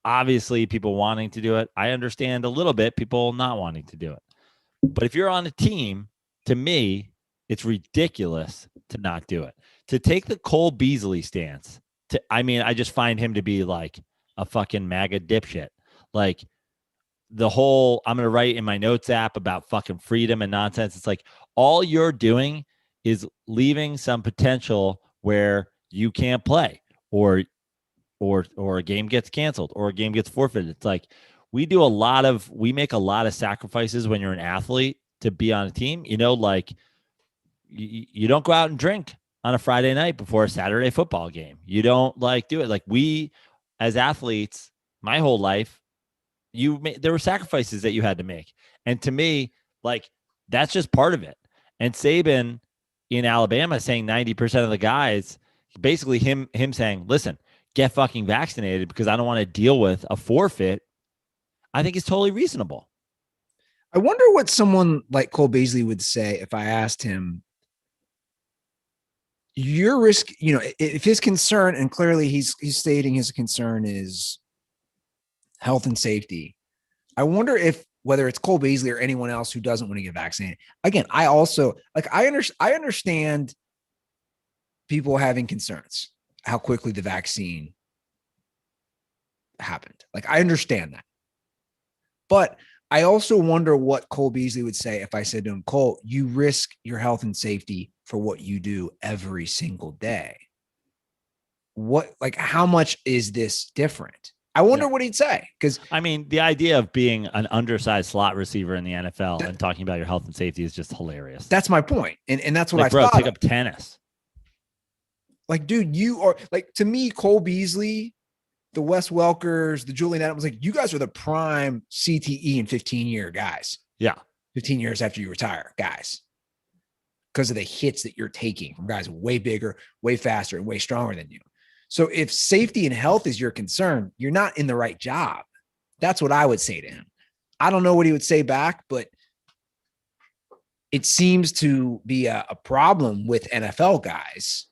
obviously, people wanting to do it. I understand a little bit people not wanting to do it. But if you're on a team, to me, it's ridiculous to not do it. To take the Cole Beasley stance, I just find him to be like a fucking MAGA dipshit. Like the whole, I'm going to write in my notes app about fucking freedom and nonsense. It's like all you're doing is leaving some potential where you can't play or a game gets canceled or a game gets forfeited. It's like we make a lot of sacrifices when you're an athlete to be on a team. Like you don't go out and drink on a Friday night before a Saturday football game. You don't do it. Like we as athletes my whole life, there were sacrifices that you had to make. And to me, like, that's just part of it. And Saban in Alabama saying 90% of the guys, basically him saying, listen, get fucking vaccinated because I don't want to deal with a forfeit, I think is totally reasonable. I wonder what someone like Cole Beasley would say if I asked him, your risk, if his concern, and clearly he's stating his concern is health and safety. I wonder if whether it's Cole Beasley or anyone else who doesn't want to get vaccinated. Again, I also I understand people having concerns how quickly the vaccine happened. Like, I understand that. But I also wonder what Cole Beasley would say if I said to him, Cole, you risk your health and safety for what you do every single day. How much is this different? I wonder what he'd say. Because I mean, the idea of being an undersized slot receiver in the NFL and talking about your health and safety is just hilarious. That's my point. And that's what I thought. Pick up tennis. Like, dude, you are like, to me, Cole Beasley, the Wes Welkers, the Julian Adams, like, you guys are the prime CTE in 15-year guys. Yeah. 15 years after you retire, guys. Because of the hits that you're taking from guys way bigger, way faster, and way stronger than you. So if safety and health is your concern, you're not in the right job. That's what I would say to him. I don't know what he would say back, but it seems to be a problem with NFL guys.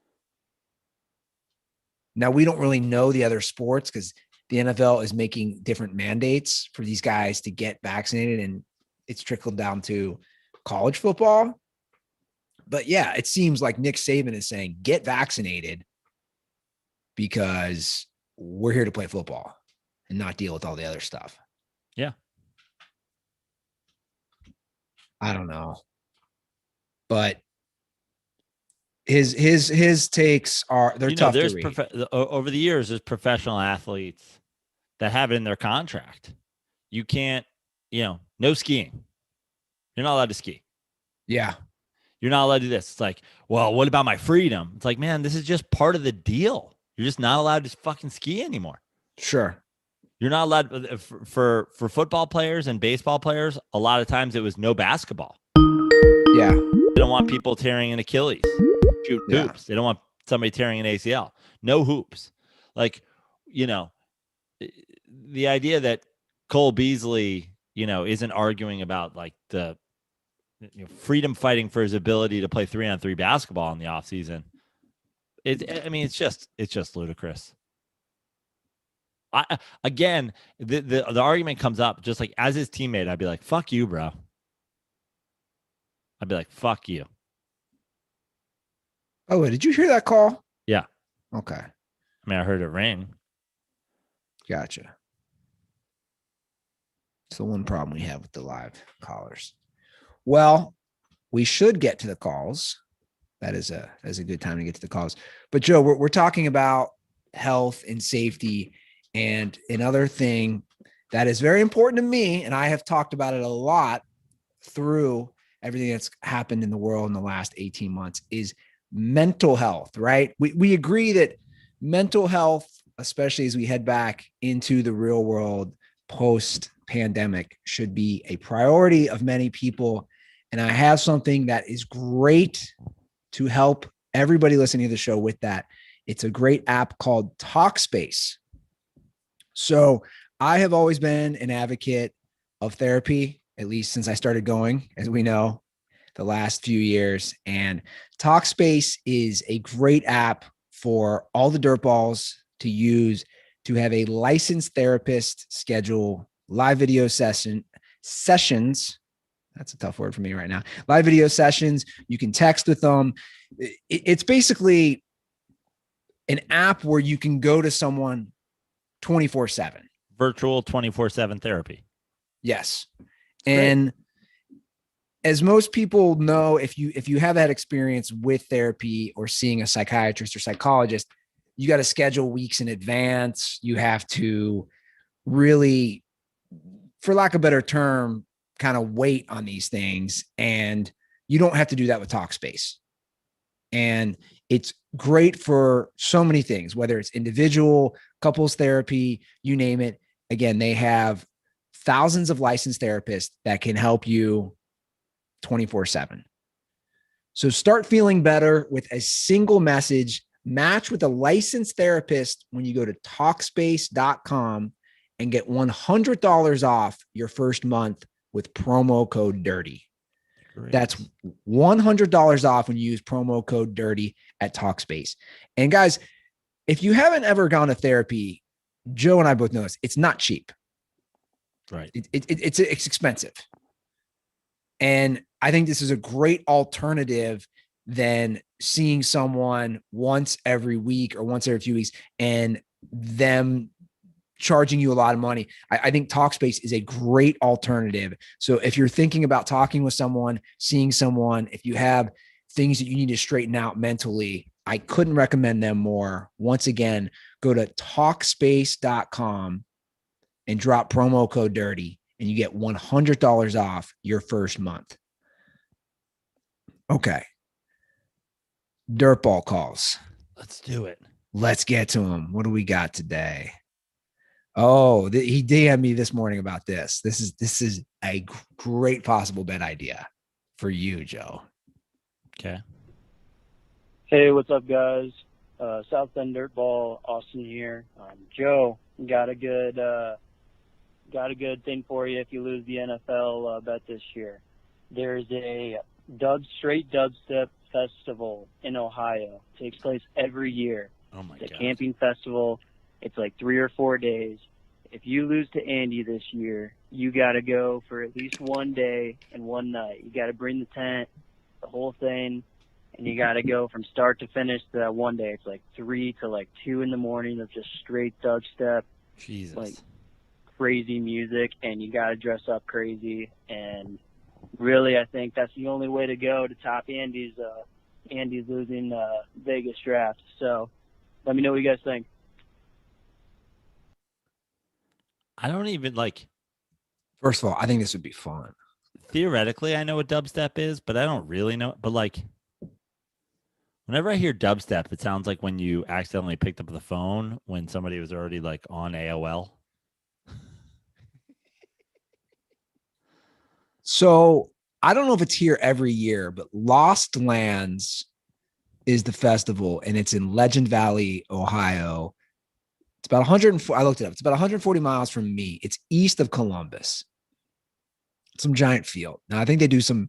Now, we don't really know the other sports because the NFL is making different mandates for these guys to get vaccinated, and it's trickled down to college football. But yeah, it seems like Nick Saban is saying, get vaccinated because we're here to play football and not deal with all the other stuff. Yeah. I don't know. But his takes are, they're tough to read. Over the years, there's professional athletes that have it in their contract. You can't, no skiing. You're not allowed to ski. Yeah. You're not allowed to do this. It's like, well, what about my freedom? It's like, man, this is just part of the deal. You're just not allowed to fucking ski anymore. Sure. You're not allowed for football players and baseball players. A lot of times it was no basketball. Yeah. They don't want people tearing an Achilles, shoot hoops. They don't want somebody tearing an ACL. No hoops. Like, the idea that Cole Beasley, isn't arguing about like the freedom fighting for his ability to play 3-on-3 basketball in the offseason. It's just ludicrous. Again, the argument comes up just like as his teammate, I'd be like, fuck you, bro. I'd be like, fuck you. Oh, wait, did you hear that call? Yeah. Okay. I heard it ring. Gotcha. It's the one problem we have with the live callers. Well, we should get to the calls. That is a good time to get to the calls. But Joe, we're talking about health and safety, and another thing that is very important to me, and I have talked about it a lot through everything that's happened in the world in the last 18 months, is mental health, right? We agree that mental health, especially as we head back into the real world post-pandemic, should be a priority of many people. And I have something that is great to help everybody listening to the show with that. It's a great app called Talkspace. So I have always been an advocate of therapy, at least since I started going, as we know, the last few years. And Talkspace is a great app for all the dirtballs to use to have a licensed therapist schedule live video sessions. That's a tough word for me right now. Live video sessions. You can text with them. It's basically an app where you can go to someone 24/7. Virtual 24/7 therapy. Yes. And as most people know, if you have that experience with therapy or seeing a psychiatrist or psychologist, you got to schedule weeks in advance. You have to really, for lack of a better term, kind of wait on these things. And you don't have to do that with Talkspace. And it's great for so many things, whether it's individual, couples therapy, you name it. Again, they have thousands of licensed therapists that can help you 24/7. So start feeling better with a single message. Match with a licensed therapist when you go to Talkspace.com and get $100 off your first month with promo code DIRTY. Great. That's $100 off when you use promo code DIRTY at Talkspace. And guys, if you haven't ever gone to therapy, Joe and I both know this, it's not cheap. Right. It's expensive. And I think this is a great alternative than seeing someone once every week or once every few weeks and them charging you a lot of money. I think Talkspace is a great alternative. So if you're thinking about talking with someone, seeing someone, if you have things that you need to straighten out mentally, I couldn't recommend them more. Once again, go to Talkspace.com and drop promo code DIRTY and you get $100 off your first month. Okay. DirtBall calls. Let's do it. Let's get to them. What do we got today? Oh, he DM'd me this morning about this. This is a great possible bet idea for you, Joe. Okay. Hey, what's up, guys? South Bend DirtBall, Austin here. Joe, got a good thing for you if you lose the NFL bet this year. There's a straight dubstep festival in Ohio. It takes place every year. Oh my God. It's a God. camping festival. It's like 3 or 4 days. If you lose to Andy this year, you got to go for at least one day and one night. You got to bring the tent, the whole thing, and you got to go from start to finish to that one day. It's like 3 to like 2 in the morning of just straight dubstep. Jesus. Like crazy music, and you got to dress up crazy. And really, I think that's the only way to go to top Andy's losing Vegas draft. So let me know what you guys think. I don't even like. First of all, I think this would be fun. Theoretically, I know what dubstep is, but I don't really know. But like, whenever I hear dubstep, it sounds like when you accidentally picked up the phone when somebody was already like on AOL. So I don't know if it's here every year, but Lost Lands is the festival, and it's in Legend Valley, Ohio. It's about 104. I looked it up. It's about 140 miles from me. It's east of Columbus. Some giant field. Now I think they do some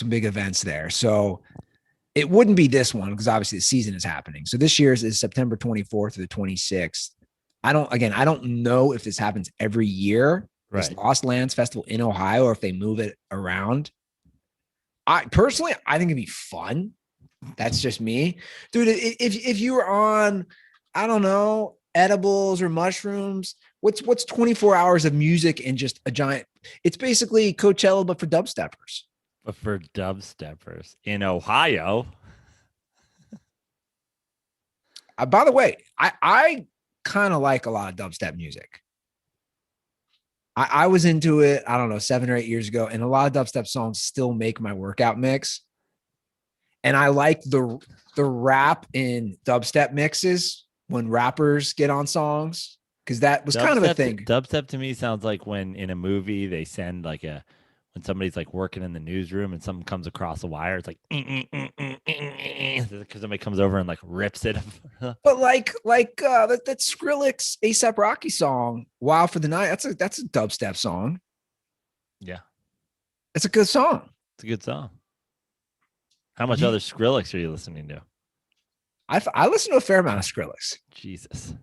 big events there. So it wouldn't be this one because obviously the season is happening. So this year's is September 24th to the 26th. I don't know if this happens every year. This Right. Lost Lands Festival in Ohio, or if they move it around. I think it'd be fun. That's just me, dude. If you were on, I don't know, edibles or mushrooms, what's 24 hours of music and just a giant? It's basically Coachella, but for dubsteppers. But for dubsteppers in Ohio. By the way, I kind of like a lot of dubstep music. I was into it, I don't know, 7 or 8 years ago, and a lot of dubstep songs still make my workout mix. And I like the rap in dubstep mixes when rappers get on songs, because that was kind of a thing. Dubstep to me sounds like when in a movie they send like when somebody's like working in the newsroom and something comes across a wire, it's like because somebody comes over and like rips it. But like that Skrillex A$AP Rocky song, "Wild for the Night," that's a dubstep song. Yeah, it's a good song. It's a good song. How much other Skrillex are you listening to? I listen to a fair amount of Skrillex. Jesus, do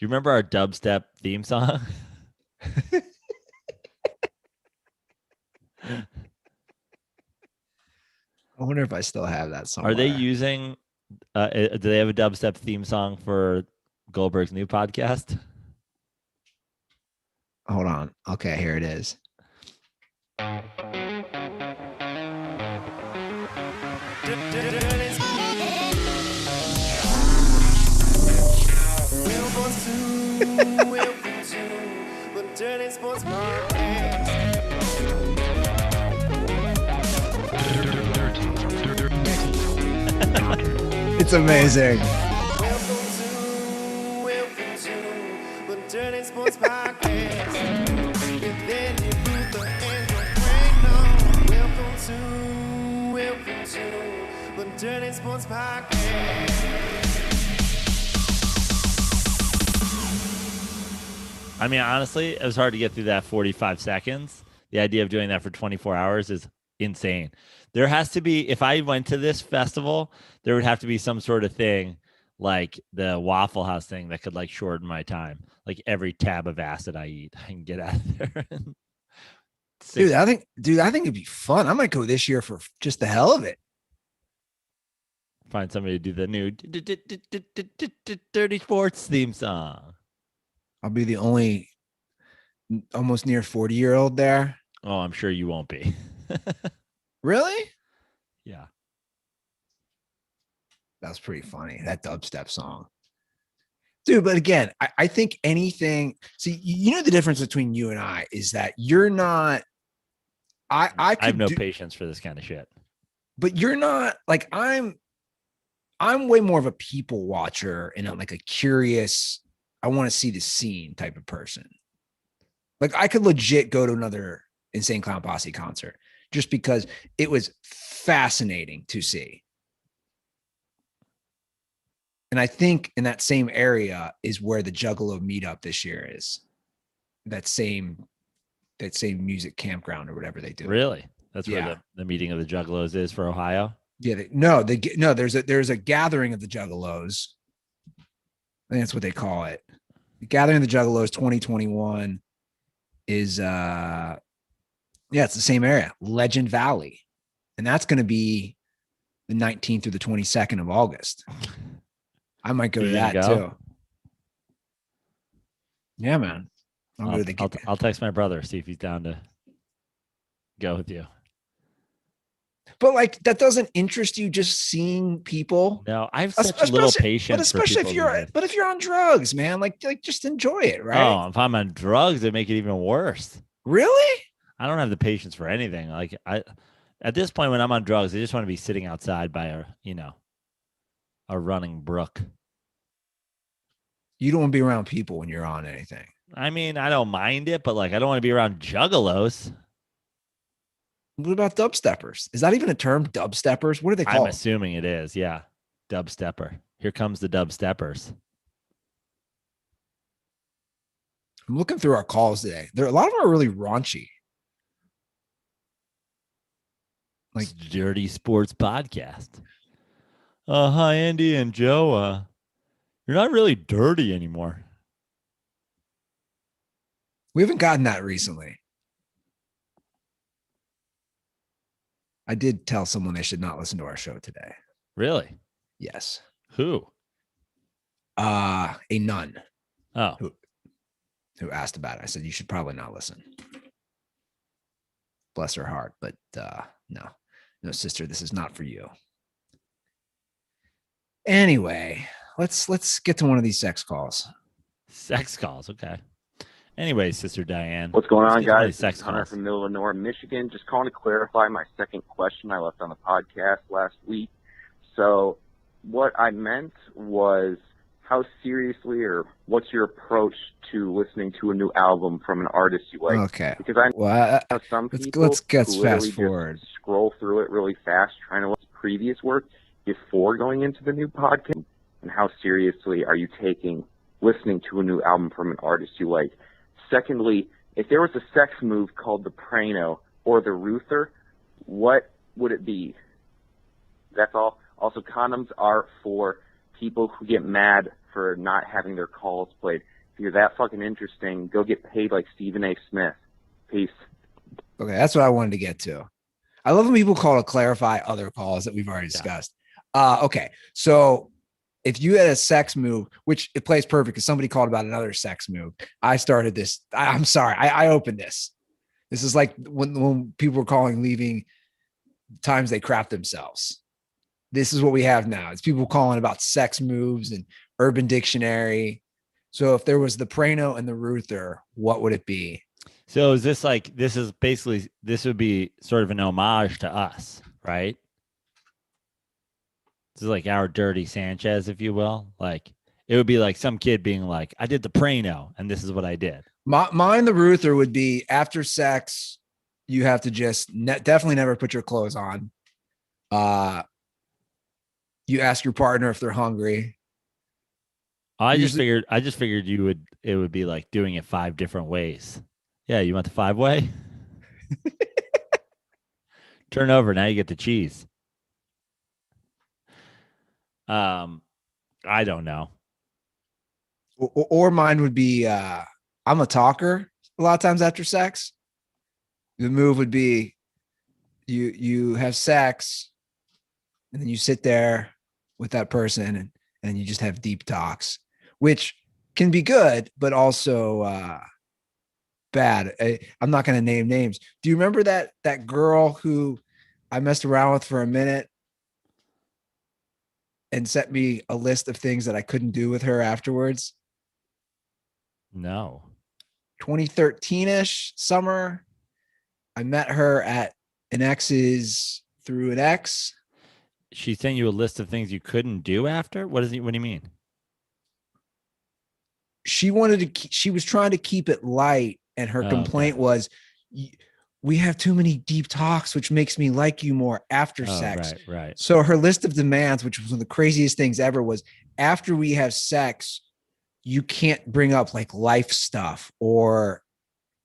you remember our dubstep theme song? I wonder if I still have that song. Are they using? Do they have a dubstep theme song for Goldberg's new podcast? Hold on. Okay, here it is. It's amazing. Welcome to the Dirty Sports Podcast. Dirty Sports Podcast. I mean, honestly, it was hard to get through that 45 seconds. The idea of doing that for 24 hours is insane. There has to be, if I went to this festival, there would have to be some sort of thing like the Waffle House thing that could like shorten my time. Like every tab of acid I eat, I can get out of there. Dude, I think it'd be fun. I might go this year for just the hell of it. Find somebody to do the new Dirty Sports theme song. I'll be the only almost near 40-year-old there. Oh, I'm sure you won't be. Really? Yeah. That's pretty funny. That dubstep song. Dude, but again, I think anything, see, you know, the difference between you and I is that you're not, I have no patience for this kind of shit. But you're not like, I'm way more of a people watcher and I'm like a curious, I want to see the scene type of person. Like I could legit go to another Insane Clown Posse concert just because it was fascinating to see. And I think in that same area is where the Juggalo meetup this year is. That same music campground or whatever they do. Really? That's where the meeting of the Juggalos is for Ohio? Yeah. There's a gathering of the Juggalos. I think that's what they call it. The Gathering of the Juggalos 2021 is it's the same area, Legend Valley. And that's going to be the 19th through the 22nd of August. I might go to that too. Yeah, man. I'll text my brother, see if he's down to go with you. But like that doesn't interest you just seeing people? No, I have such little patience. But especially if you're on drugs, man, like just enjoy it, right? Oh, if I'm on drugs, it make it even worse. Really? I don't have the patience for anything. Like at this point when I'm on drugs, I just want to be sitting outside by a running brook. You don't want to be around people when you're on anything. I mean, I don't mind it, but like I don't want to be around juggalos. What about dubsteppers? Is that even a term? Dubsteppers? What are they called? I'm assuming it is. Yeah. Dubstepper. Here comes the dubsteppers. I'm looking through our calls today. A lot of them are really raunchy. Like Dirty Sports Podcast. Hi, Andy and Joe. You're not really dirty anymore. We haven't gotten that recently. I did tell someone they should not listen to our show today. Really? Yes. Who? A nun. Oh. Who asked about it. I said, you should probably not listen. Bless her heart. But no, sister, this is not for you. Anyway, let's get to one of these sex calls. Sex calls. Okay. Anyway, Sister Diane. What's going on, guys? Sex Hunter calls. from Illinois, Michigan. Just calling to clarify my second question I left on the podcast last week. So what I meant was how seriously or what's your approach to listening to a new album from an artist you like? Okay. Because I know some people let's who fast literally forward. just scroll through it really fast trying to listen to previous work before going into the new podcast. And how seriously are you taking listening to a new album from an artist you like? Secondly, if there was a sex move called the Prano or the Ruther, what would it be? That's all. Also, condoms are for people who get mad for not having their calls played. If you're that fucking interesting, go get paid like Stephen A. Smith. Peace. Okay, that's what I wanted to get to. I love when people call to clarify other calls that we've already discussed. Okay, so if you had a sex move, which it plays perfect because somebody called about another sex move. I started this. I'm sorry. I opened this. This is like when people were calling leaving times they crap themselves. This is what we have now. It's people calling about sex moves and Urban Dictionary. So if there was the Prano and the Ruther, what would it be? So is this like, this would be sort of an homage to us, right? This is like our Dirty Sanchez, if you will. Like it would be like some kid being like, I did the Prano and this is what I did. Mine, the Ruther would be after sex, you have to just definitely never put your clothes on. You ask your partner if they're hungry. I just Usually- figured it would be like doing it 5 different ways. Yeah, you want the 5-way? Turn over, now you get the cheese. I don't know. Or mine would be I'm a talker a lot of times after sex. The move would be you have sex and then you sit there with that person and you just have deep talks, which can be good, but also bad. I'm not going to name names. Do you remember that girl who I messed around with for a minute and sent me a list of things that I couldn't do with her afterwards? No. 2013-ish summer. I met her at an ex's through an ex. She sent you a list of things you couldn't do after? What do you mean? She was trying to keep it light, and her complaint okay. was, we have too many deep talks, which makes me like you more after sex. Right. So her list of demands, which was one of the craziest things ever, was after we have sex, you can't bring up like life stuff or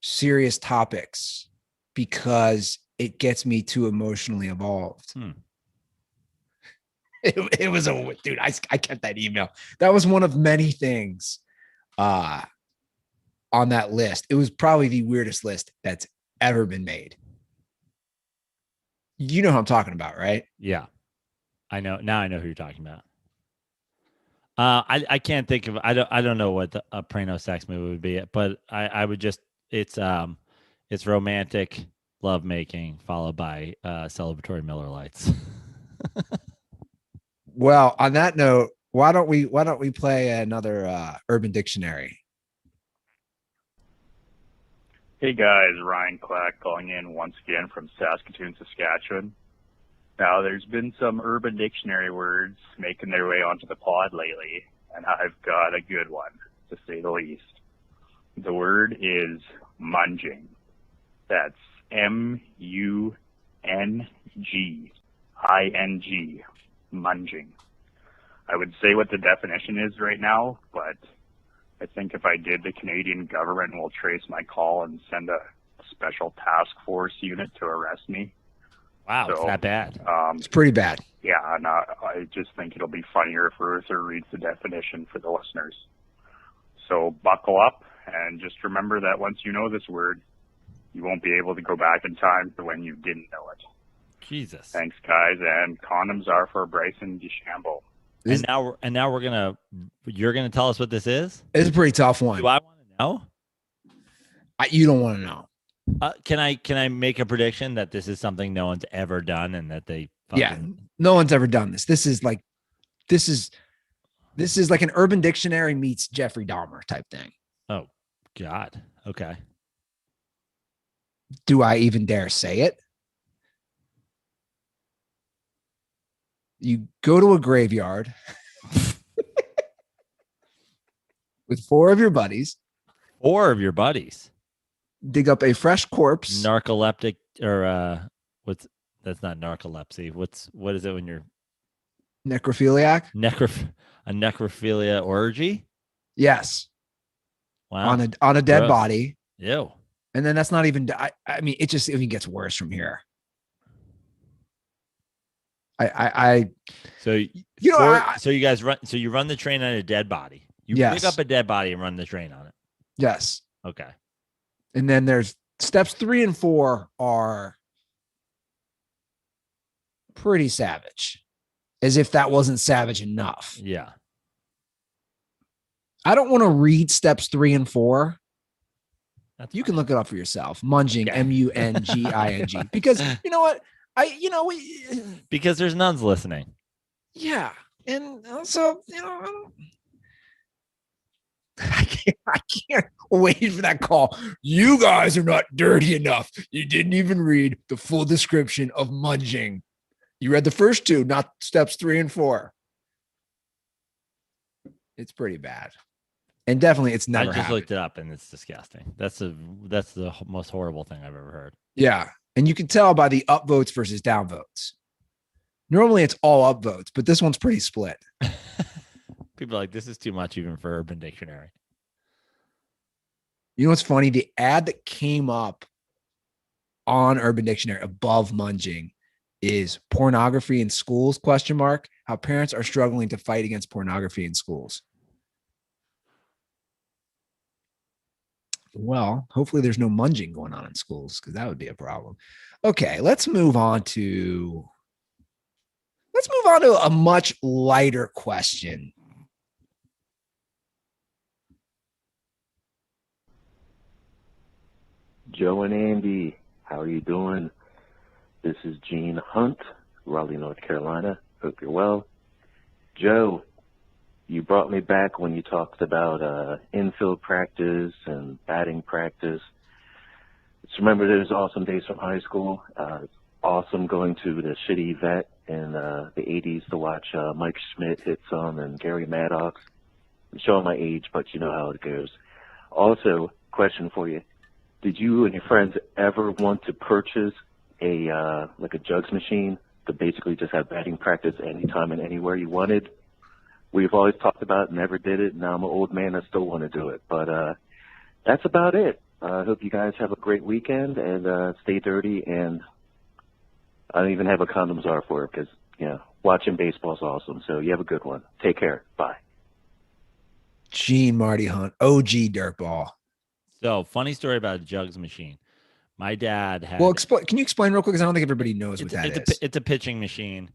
serious topics because it gets me too emotionally involved. It was dude. I kept that email. That was one of many things on that list. It was probably the weirdest list that's ever been made. You know who I'm talking about, right? Yeah. I know. Now I know who you're talking about. I can't think of, I don't know what a Prano sex movie would be, but I would just, it's romantic lovemaking followed by celebratory Miller Lights. Well, on that note, why don't we play another Urban Dictionary? Hey guys, Ryan Clack calling in once again from Saskatoon, Saskatchewan. Now, there's been some Urban Dictionary words making their way onto the pod lately, and I've got a good one, to say the least. The word is munging. That's M-U-N-G-I-N-G, munging. I would say what the definition is right now, but I think if I did, the Canadian government will trace my call and send a special task force unit to arrest me. Wow, it's that bad. It's pretty bad. Yeah, and I just think it'll be funnier if Ruther reads the definition for the listeners. So buckle up and just remember that once you know this word, you won't be able to go back in time to when you didn't know it. Jesus. Thanks, guys, and condoms are for Bryson DeChambeau. And now you're gonna tell us what this is? It's a pretty tough one. Do I want to know? You don't want to know. Can I make a prediction that this is something no one's ever done and that they no one's ever done this. This is like an Urban Dictionary meets Jeffrey Dahmer type thing. Oh God. Okay. Do I even dare say it? You go to a graveyard with 4 of your buddies. 4 of your buddies. Dig up a fresh corpse. Narcoleptic or that's not narcolepsy. What is it when you're Necrophiliac? A necrophilia orgy? Yes. Wow. On a dead Gross. body. Ew. And then that's not even I mean, it just even gets worse from here. So you guys run the train on a dead body. You pick up a dead body and run the train on it. Yes. Okay. And then there's steps 3 and 4 are pretty savage, as if that wasn't savage enough. Yeah. I don't want to read steps 3 and 4. You can look it up for yourself. Munging, Okay. M-U-N-G-I-N-G. Because you know what? Because there's nuns listening. Yeah. And also, I can't wait for that call. You guys are not dirty enough. You didn't even read the full description of munging. You read the first 2, not steps 3 and 4. It's pretty bad. And definitely it's never I just happened. looked it up and it's disgusting. That's the most horrible thing I've ever heard. Yeah. And you can tell by the upvotes versus downvotes. Normally it's all upvotes, but this one's pretty split. People are like, this is too much even for Urban Dictionary. You know what's funny? The ad that came up on Urban Dictionary above munging is pornography in schools, ? How parents are struggling to fight against pornography in schools. Well, hopefully there's no munging going on in schools because that would be a problem. Okay, let's move on to a much lighter question. Joe and Andy, how are you doing? This is Gene Hunt, Raleigh, North Carolina. Hope you're well. Joe, you brought me back when you talked about infield practice and batting practice. Just remember those awesome days from high school. It's awesome going to the shitty vet in the 80s to watch Mike Schmidt hit some and Gary Maddox. I'm showing my age, but you know how it goes. Also, question for you. Did you and your friends ever want to purchase a jugs machine to basically just have batting practice anytime and anywhere you wanted? We've always talked about it, never did it. Now I'm an old man, I still want to do it. But that's about it. I hope you guys have a great weekend and stay dirty. And I don't even have a condom czar for it because, watching baseball is awesome. So you have a good one. Take care. Bye. Gene Marty Hunt, OG Dirtball. So, funny story about a jugs machine. My dad had. Well, can you explain real quick? Because I don't think everybody knows what that is. It's a pitching machine.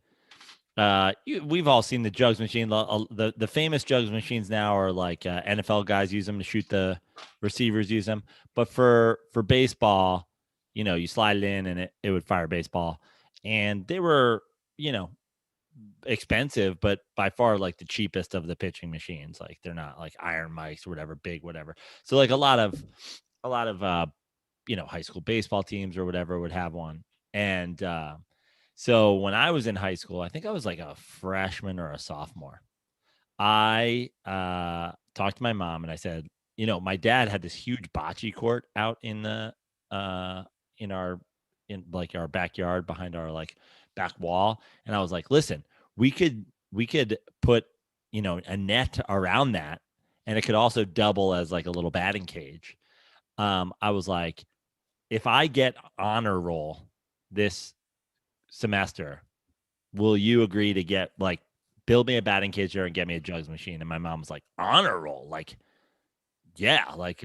We've all seen the jugs machine. The famous jugs machines now are like NFL guys use them to shoot, the receivers use them. But for baseball, you slide it in and it would fire baseball. And they were, expensive, but by far like the cheapest of the pitching machines. Like they're not like Iron Mics or whatever, big whatever. So like a lot of high school baseball teams or whatever would have one. And so when I was in high school, I think I was like a freshman or a sophomore. I talked to my mom and I said, my dad had this huge bocce court out in our backyard behind our like back wall. And I was like, listen, we could put, a net around that, and it could also double as like a little batting cage. I was like, if I get honor roll this semester, will you agree to build me a batting cage there and get me a jugs machine? And my mom was like, honor roll? Like, yeah, like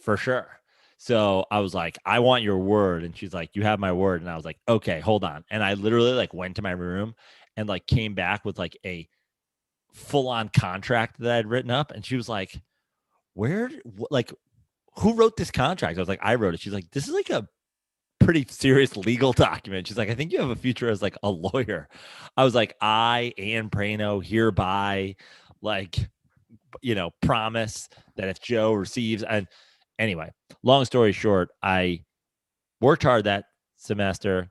for sure. So I was like, I want your word. And she's like, you have my word. And I was like, okay, hold on. And I literally went to my room and came back with a full-on contract that I'd written up. And she was like, who wrote this contract? I was like, I wrote it. She's like, this is like a pretty serious legal document. She's like, I think you have a future as like a lawyer. I was like, I, Ann Prano, hereby promise that if Joe receives, and anyway, long story short, I worked hard that semester,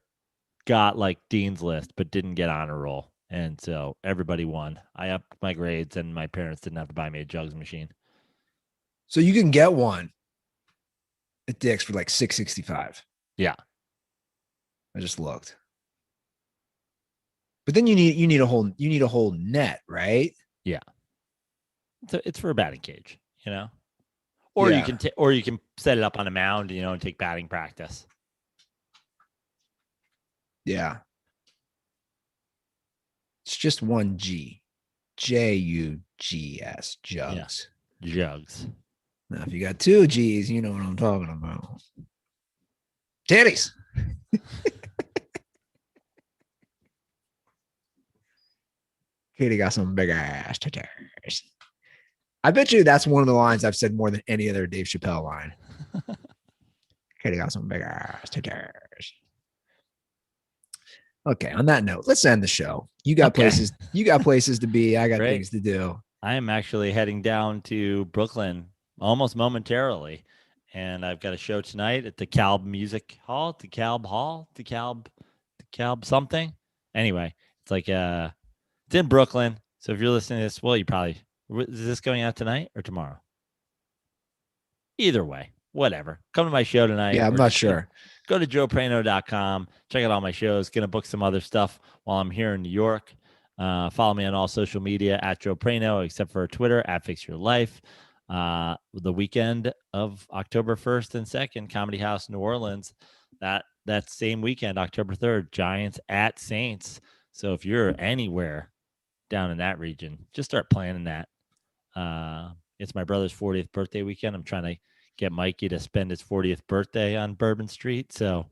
got dean's list, but didn't get honor roll. And so everybody won. I upped my grades and my parents didn't have to buy me a jugs machine. So you can get one at Dick's for $665. Yeah. I just looked. But then you need a whole net, right? Yeah. So it's for a batting cage, Or you can set it up on a mound, and take batting practice. Yeah. It's just one G. Jugs. Jugs. Yeah. Jugs. Now, if you got two G's, you know what I'm talking about. Titties. Katie got some big ass titties. I bet you that's one of the lines I've said more than any other Dave Chappelle line. Katie got some big ass titties. Okay, on that note, let's end the show. You got places to be. I got things to do. I am actually heading down to Brooklyn almost momentarily. And I've got a show tonight at the Calb Music Hall, the Calb something. Anyway, it's it's in Brooklyn. So if you're listening to this, well, is this going out tonight or tomorrow? Either way, whatever. Come to my show tonight. Yeah, I'm not sure. go to joeprano.com. Check out all my shows. Going to book some other stuff while I'm here in New York. Follow me on all social media at Joe Prano, except for Twitter at Fix Your Life. The weekend of October 1st and 2nd, Comedy House, New Orleans. That same weekend, October 3rd, Giants at Saints. So if you're anywhere down in that region, just start planning that. It's my brother's 40th birthday weekend. I'm trying to get Mikey to spend his 40th birthday on Bourbon Street. So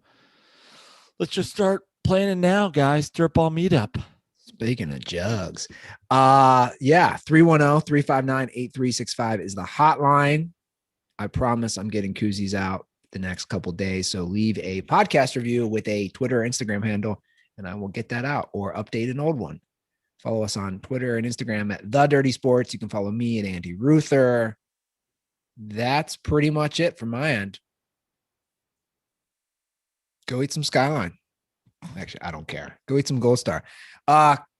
let's just start planning now, guys. Dirtball meetup. Speaking of jugs, 310-359-8365 is the hotline. I promise I'm getting koozies out the next couple days. So leave a podcast review with a Twitter or Instagram handle, and I will get that out or update an old one. Follow us on Twitter and Instagram at The Dirty Sports. You can follow me at Andy Ruther. That's pretty much it from my end. Go eat some Skyline. Actually, I don't care. Go eat some Gold Star.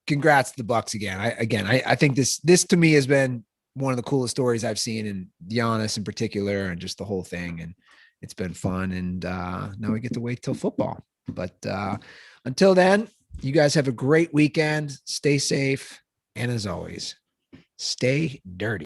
Congrats to the Bucks again. I think this to me has been one of the coolest stories I've seen, in Giannis in particular, and just the whole thing. And it's been fun. And now we get to wait till football. But until then, you guys have a great weekend. Stay safe. And as always, stay dirty.